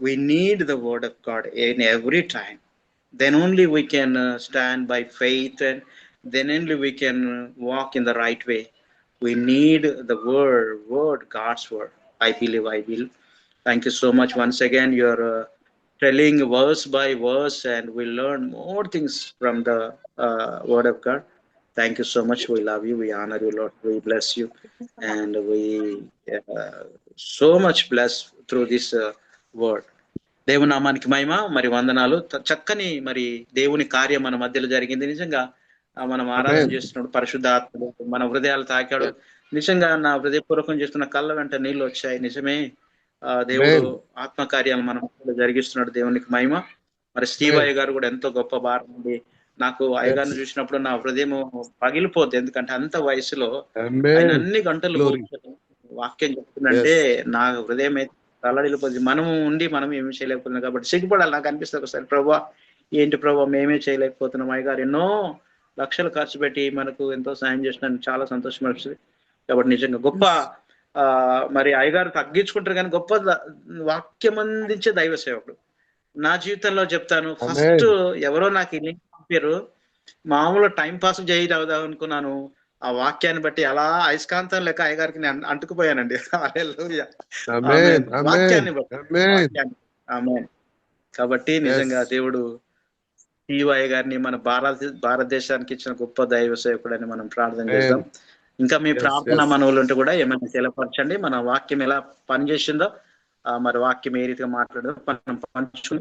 we need the word of God in every time. Then only we can stand by faith, and then only we can walk in the right way. We need the word, God's word. I believe, I will. Thank you so much once again. You're telling verse by verse, and we learn more things from the word of God. Thank you so much. We love you. We honor you, Lord. We bless you. And we so much bless through this word. దేవుని నామానికి మహిమ. మరి వందనాలు. చక్కని మరి దేవుని కార్యం మన మధ్యలో జరిగింది. నిజంగా మనం ఆరాధన చేస్తున్నప్పుడు పరిశుద్ధాత్ముడు మన హృదయాలు తాకాడు. నిజంగా నా హృదయపూర్వకం చేస్తున్న కళ్ళ వెంట నీళ్ళు వచ్చాయి. నిజమే, దేవుడు ఆత్మకార్యాలు మన మధ్యలో జరిగిస్తున్నాడు. దేవునికి మహిమ. మరి శ్రీవయ్య గారు కూడా ఎంతో గొప్ప భారం ఉంది. నాకు అయ్యగారిని చూసినప్పుడు నా హృదయం పగిలిపోద్ది. ఎందుకంటే అంత వయసులో ఆయన అన్ని గంటలు వాక్యం చెప్తుందంటే నా హృదయం అయితే తల్లడిల్లిపోతుంది. మనము ఉండి మనం ఏమీ చేయలేకపోతున్నాం కాబట్టి సిగ్గుపడాలి. నాకు అనిపిస్తుంది ఒకసారి, ప్రభా ఏంటి ప్రభా మేమే చేయలేకపోతున్నాం, అయ్యగారు ఎన్నో లక్షలు ఖర్చు పెట్టి మనకు ఎంతో సాయం చేసిన చాలా సంతోషం అనిపిస్తుంది. కాబట్టి నిజంగా గొప్ప మరి అయ్యగారు తగ్గించుకుంటారు కానీ గొప్ప వాక్యం అందించే దైవ సేవకుడు. నా జీవితంలో చెప్తాను, ఫస్ట్ ఎవరో నాకు ఈ లింక్ పంపారు, మామూలు టైం పాస్ చేయరాదు అనుకున్నాను. ఆ వాక్యాన్ని బట్టి అలా అయస్కాంతం లెక్క అయ్యగారికి నేను అంటుకుపోయానండి. వాక్యాన్ని బట్టి. కాబట్టి నిజంగా దేవుడు టీవై గారిని మన భారతదేశానికి ఇచ్చిన గొప్ప దైవ సేవకుడని మనం ప్రార్థన చేద్దాం. ఇంకా మీ ప్రార్థన మనవులు ఉంటే కూడా ఏమైనా తెలపరచండి, మన వాక్యం ఎలా పనిచేసిందో, మరి వాక్యం ఏ రీతిగా మాట్లాడదో మనం పంచుకుని.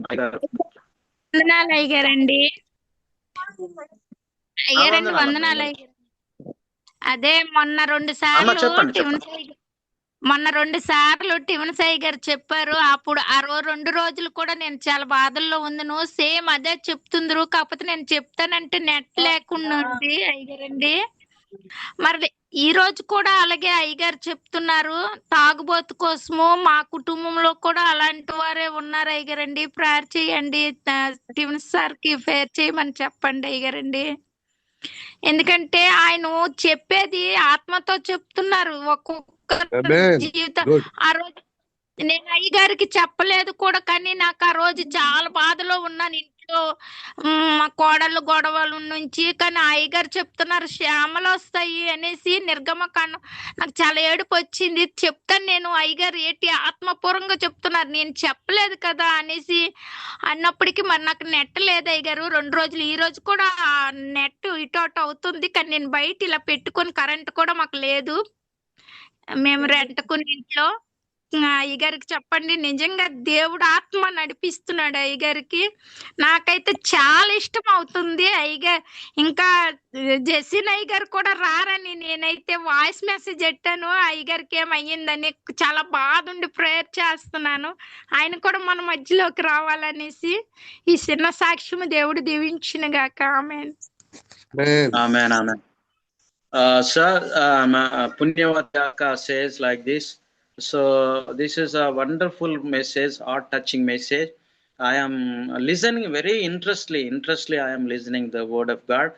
వందనాలు అయ్యారండి. అయ్యారండి వందనాలు అయ్యారు. అదే మొన్న 2 సార్లు టివన్ సాయి గారు చెప్పారు. అప్పుడు 2 రోజులు కూడా నేను చాలా బాధల్లో ఉందను. సేమ్ అదే చెప్తుండ్రు, కాకపోతే నేను చెప్తానంటే నెట్ లేకుండా ఉంది అయ్యారండి. మరి ఈ రోజు కూడా అలాగే అయ్యగారు చెప్తున్నారు, తాగుబోతు కోసము మా కుటుంబంలో కూడా అలాంటి వారే ఉన్నారు అయ్యగారండి, ప్రేయర్ చేయండి, టివన్ సార్ కి ఫేర్ చేయమని చెప్పండి అయ్యగారండి. ఎందుకంటే ఆయన చెప్పేది ఆత్మతో చెప్తున్నారు. ఒక్కొక్క జీవితం ఆ రోజు నేను అయ్యగారికి చెప్పలేదు కూడా, కానీ నాకు ఆ రోజు చాలా బాధలో ఉన్నాను ఇంట్లో, మా కోడళ్ళు గొడవల నుంచి. కానీ అయ్యగారు చెప్తున్నారు శ్యామలు వస్తాయి అనేసి, నిర్గమకాండం నాకు చాలా ఏడుపు వచ్చింది. చెప్తాను నేను, అయ్యగారు ఏంటి ఆత్మపూర్వంగా చెప్తున్నారు, నేను చెప్పలేదు కదా అనేసి అన్నప్పటికీ మరి నాకు నెట్ లేదు అయ్యగారు 2 రోజులు. ఈ రోజు కూడా నెట్ ఇటు అటు అవుతుంది, కానీ నేను బయట ఇలా పెట్టుకొని, కరెంట్ కూడా మాకు లేదు, మేము రెంట్కున్న ఇంట్లో. అయ్యగారికి చెప్పండి, నిజంగా దేవుడు ఆత్మ నడిపిస్తున్నాడు అయ్యగారికి. నాకైతే చాలా ఇష్టం అవుతుంది అయ్యగారు. ఇంకా జెసిన్ అయ్యగారు కూడా రారని నేనైతే వాయిస్ మెసేజ్ పెట్టాను, అయ్యగారికి ఏమయ్యిందని చాలా బాధ ఉండి ప్రేయర్ చేస్తున్నాను, ఆయన కూడా మన మధ్యలోకి రావాలనేసి. ఈ చిన్న సాక్ష్యం దేవుడు దీవించిన గాక. ఆమేన్. ఆమేన్. ఆమేన్. Sir, Punyavata says like this. So this is a wonderful message, heart-touching message. I am listening very interestedly. I am listening the word of God.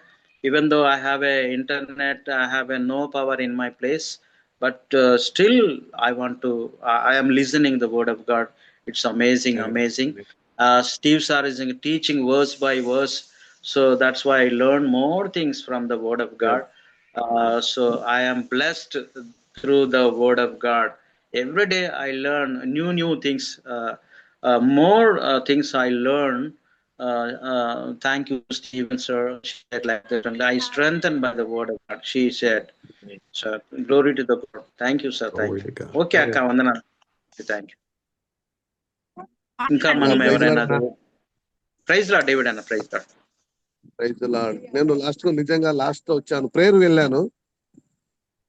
Even though I have a internet, I have a no power in my place, but still I am listening the word of God. It's amazing. Steve sir is teaching verse by verse, so that's why I learn more things from the word of God. So I am blessed through the word of God. Every day I learn new things, more things I learn. Thank you, Stephen sir. She said like that, and I strengthened by the word of God. She said, so glory to the God. Thank you, sir. Thank you. Okay, akka vandana. Thank you. ఇంకా మనం ఎవరైనా praise Lord David అన్న. Praise Lord. Praise Lord. నేను నిజంగా last లో వచ్చాను, prayer వెళ్ళాను,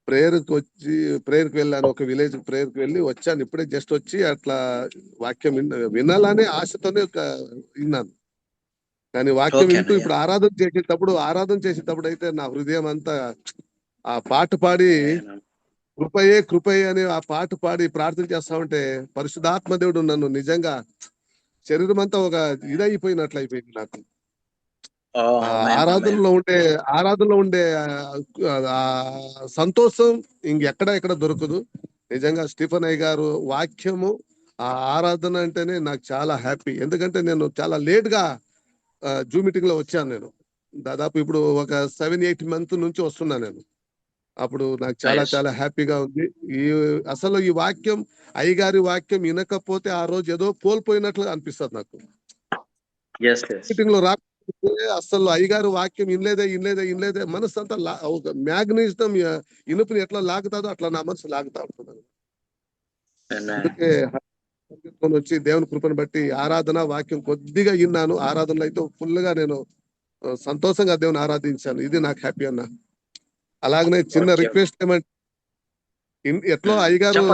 ప్రేయర్కి వెళ్ళాను, ఒక విలేజ్ ప్రేయర్కి వెళ్ళి వచ్చాను. ఇప్పుడే జస్ట్ వచ్చి అట్లా వాక్యం వినాలనే ఆశతోనే విన్నాను. కానీ వాక్యం వింటూ ఇప్పుడు ఆరాధన చేసేటప్పుడు అయితే నా హృదయం అంతా ఆ పాట పాడి కృపయే అని ఆ పాట పాడి ప్రార్థన చేస్తా ఉంటే పరిశుద్ధాత్మ దేవుడు నన్ను నిజంగా శరీరం అంతా ఒక ఇదైపోయినట్లు అయిపోయింది నాకు. ఆరాధనలో ఉండే ఆ సంతోషం ఎక్కడ దొరకదు. నిజంగా స్టీఫెన్ అయ్య గారు వాక్యము, ఆ ఆరాధన అంటేనే నాకు చాలా హ్యాపీ. ఎందుకంటే నేను చాలా లేట్ గా జూమ్ మీటింగ్ లో వచ్చాను. నేను దాదాపు ఇప్పుడు ఒక 7-8 మంత్ నుంచి వస్తున్నా నేను. అప్పుడు నాకు చాలా హ్యాపీగా ఉంది. అసలు ఈ వాక్యం, అయ్యగారి వాక్యం వినకపోతే ఆ రోజు ఏదో కోల్పోయినట్లు అనిపిస్తుంది నాకు. మీటింగ్ లో అసలు అయ్యగారు వాక్యం ఇనలేదే మనసు అంతా మ్యాగ్నెటిజం ఇనుపుని ఎట్లా లాగుతాదో అట్లా నా మనసు లాగుతా ఉంటున్నాను. అందుకే వచ్చి దేవుని కృపను బట్టి ఆరాధన వాక్యం కొద్దిగా విన్నాను. ఆరాధనలో అయితే ఫుల్ గా నేను సంతోషంగా దేవుని ఆరాధించాను. ఇది నాకు హ్యాపీ అన్న. అలాగనే చిన్న రిక్వెస్ట్ ఏమంటే, ఎట్లా అయ్యగారు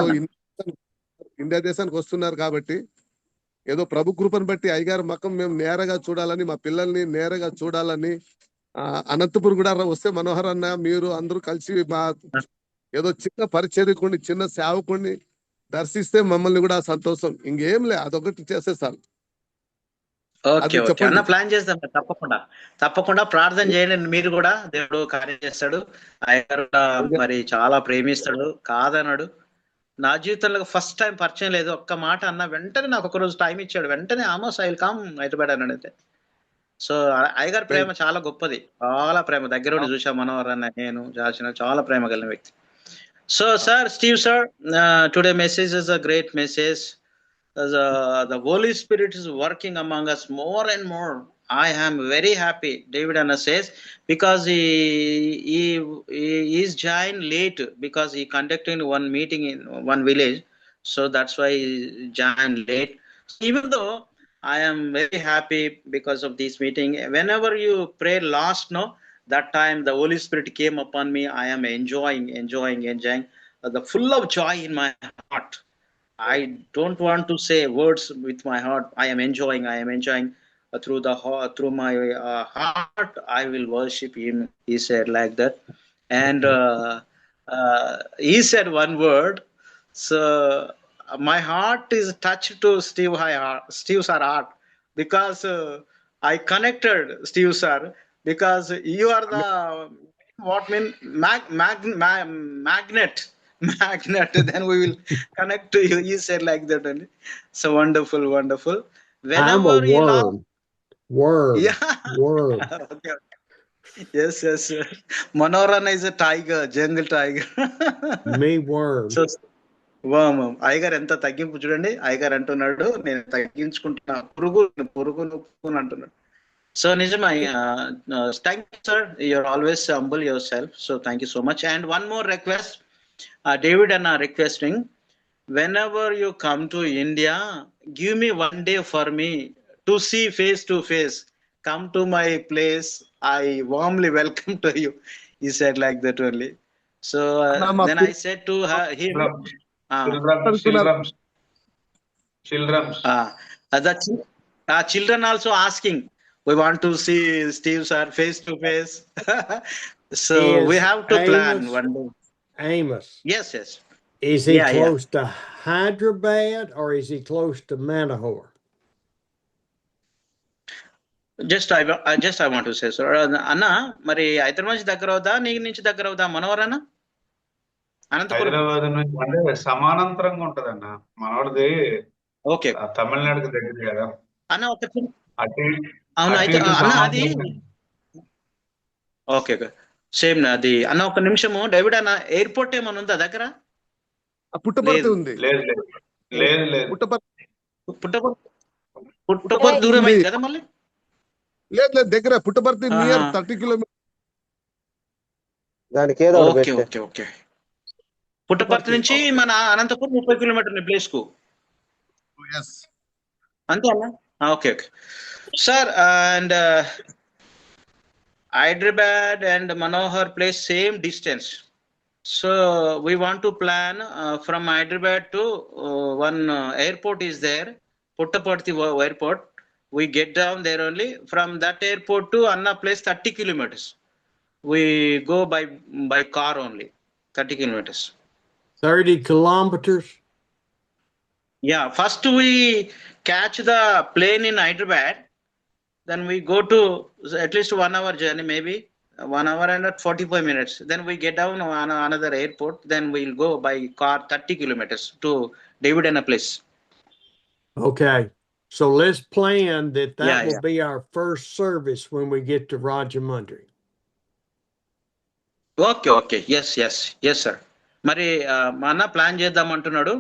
ఇండియా దేశానికి వస్తున్నారు కాబట్టి ఏదో ప్రభు కృపను బట్టి అయ్యగారు మకం మేము నేరగా చూడాలని, మా పిల్లల్ని నేరగా చూడాలని, అనంతపురం కూడా వస్తే మనోహర్ అన్న మీరు అందరూ కలిసి మా ఏదో చిన్న పరిచర్యకుని, చిన్న సేవకుని దర్శిస్తే మమ్మల్ని కూడా ఆ సంతోషం. ఇంకేం లే, అదొకటి చేసేసాను. ఓకే అది ఓకే చెప్పండి. అన్న, ప్లాన్ చేద్దాం తప్పకుండా. తప్పకుండా ప్రార్థన చేయండి మీరు కూడా, దేవుడు కార్యం చేస్తాడు. అయ్యగారు కూడా మరి చాలా ప్రేమిస్తాడు, కాదన్నాడు. నా జీవితంలో ఫస్ట్ టైం పరిచయం లేదు, ఒక్క మాట అన్న వెంటనే నాకు ఒక రోజు టైం ఇచ్చాడు, వెంటనే Amos I will come Hyderabad అన్నాడు. సో అయ్యగారి ప్రేమ చాలా గొప్పది, చాలా ప్రేమ. దగ్గర ఉండి చూసా మనోహర్ అన్న, నేను చాచిన చాలా ప్రేమ కలిగిన వ్యక్తి. So sir, Steve sir, today message is a great message. The Holy Spirit is working among us more and more. I am very happy, David Anna says, because he is joined late because he conducted one meeting in one village. So that's why he joined late. Even though I am very happy because of this meeting. Whenever you pray last, no, that time the Holy Spirit came upon me. I am enjoying the full of joy in my heart. I don't want to say words with my heart. I am enjoying through my heart. I will worship him, he said like that. And he said one word. So my heart is touched to Steve's heart, because I connected Steve sir, because you are the what mean magnet. Then we will connect to you, he said like that only. So wonderful. I'm Whenever a you worm. love, Worm. yeah. Worm. Okay. Yes. Manorana is a tiger, jungle tiger. Me worm. So అయ్యగారు ఎంత తగ్గింపు చూడండి. అయ్యగారు అంటున్నాడు, నేను తగ్గించుకుంటున్నా, పురుగు అంటున్నాడు. So నిజమై, thank you sir, you're always humble yourself. So thank you so much. And one more request, David and are requesting, whenever you come to India, give me one day for me to see face to face. Come to my place, I warmly welcome to you, he said like that only. So then I said to her, children. The children also asking, we want to see Steve sir face to face. So we have to plan one day. Amos. Yes. Is he close to Hyderabad or is he close to Manahor? I want to say, sir, అన్న మరి హైదరాబాద్ నుంచి దగ్గర అవుదా, నీ నుంచి దగ్గర అవుదా మనోహర్ అన్న? హైదరాబాద్ నుంచి అంటే సమానాంతరంగా ఉంటదన్న, మనోడిది ఓకే తమిళనాడుకి దగ్గర కదా అన్న. అవును, అయితే అన్న అది ఓకే సేమ్ అది అన్న. ఒక నిమిషము డేవిడ్ అన్న, ఎయిర్పోర్ట్ ఏమైనా ఉందా దగ్గర? పుట్టపర్తి ఉంది. లేదు పుట్టపర్తి దూరం అయింది కదా మళ్ళీ? లేదు దగ్గర, Puttaparthi near 30 kilometre. Okay. Puttaparthi నుంచి మన అనంతపురం 30 కిలోమీటర్ల ప్లేస్ కు అంతే అన్న? Okay sir. And Hyderabad and Manohar place same distance. So we want to plan from Hyderabad to one airport is there, Puttaparthi airport. We get down there only. From that airport to Anna place 30 kilometers. We go by car only, 30 kilometers. 30 kilometers? Yeah, first we catch the plane in Hyderabad. Then we go to at least 1 hour journey, maybe 1 hour and 45 minutes. Then we get down on another airport. Then we'll go by car 30 kilometers to David and a place. Okay. So let's plan that will be our first service when we get to Rajamundry. Okay. Yes, sir. మరి మన plan చేద్దాం అంటున్నాడు.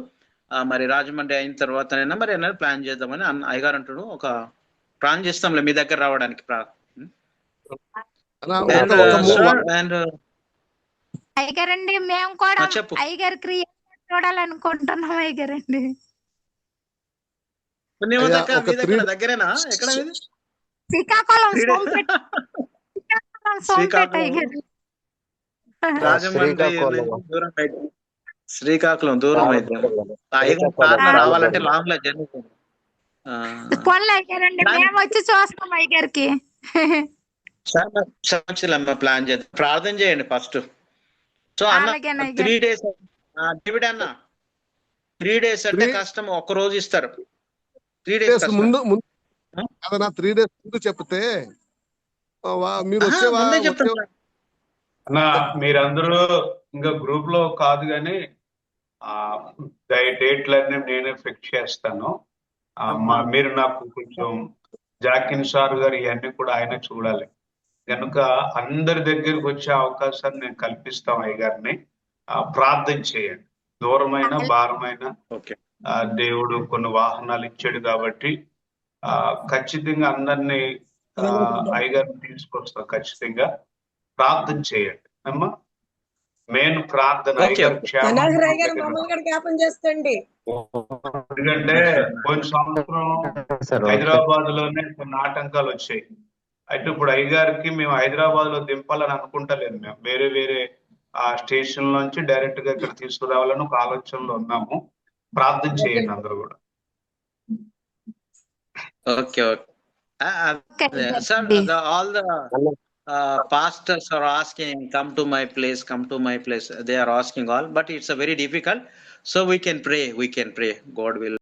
మరి రాజమండ్రి అయిన తర్వాతనైనా మరి అన్నది plan చేద్దామని అయ్యగారు అంటున్నాడు. ఒక ప్లాన్ చేస్తాంలే మీ దగ్గర రావడానికి. అయ్యగారండి, మేము కూడా అయ్యగారి క్రియ చూడాలనుకుంటున్నాం అయ్యగారండి. దగ్గరేనా? ఎక్కడ? శ్రీకాకుళం. శ్రీకాకుళం దూరం అయితే రావాలంటే లాంగ్ జర్నీ. మేము వచ్చి చూస్తాం అయ్యగారికి. ప్లాన్ చేద్దాం, ప్రార్థన చేయండి ఫస్ట్. సో అన్న అలాగేనా 3 days డేవిడ్ అన్న 3 days అంటే Three- కష్టం, ఒక రోజు ఇస్తారు. 3 days days ముందు అదనా 3 days ముందు చెప్తే మీరు ముందే చెప్తాను. అన్నా మీరందరూ ఇంకా గ్రూప్ లో కాదు కానీ డేట్లన్నీ నేనే ఫిక్స్ చేస్తాను. మీరు నాకు కొంచెం జాకిన్ సార్ గారు ఇవన్నీ కూడా ఆయన చూడాలి కనుక అందరి దగ్గరికి వచ్చే అవకాశాన్ని నేను కల్పిస్తాం. అయ్యగారిని ప్రార్థన చేయండి. దూరమైన భారమైన ఓకే దేవుడు కొన్ని వాహనాలు ఇచ్చాడు కాబట్టి ఖచ్చితంగా అందరినీ అయ్యగారిని తీసుకొస్తాం. ఖచ్చితంగా ప్రార్థన చేయండి అమ్మా. మెయిన్ ప్రార్థన అయ్యగారు జ్ఞాపం చేస్తండి. ఎందుకంటే పోయిన సంవత్సరం హైదరాబాద్ లోనే కొన్ని ఆటంకాలు వచ్చాయి. అయితే ఇప్పుడు అయ్యగారికి మేము హైదరాబాద్ లో దింపాలని అనుకుంటలేదు. మేము వేరే వేరే స్టేషన్ నుంచి డైరెక్ట్ గా ఇక్కడ తీసుకురావాలని ఒక ఆలోచనలో ఉన్నాము. ప్రార్థన చేయండి అందరూ కూడా. Okay okay sir, all the pastors are asking, come to my place. They are asking all, but it's a very difficult. So we can pray. God will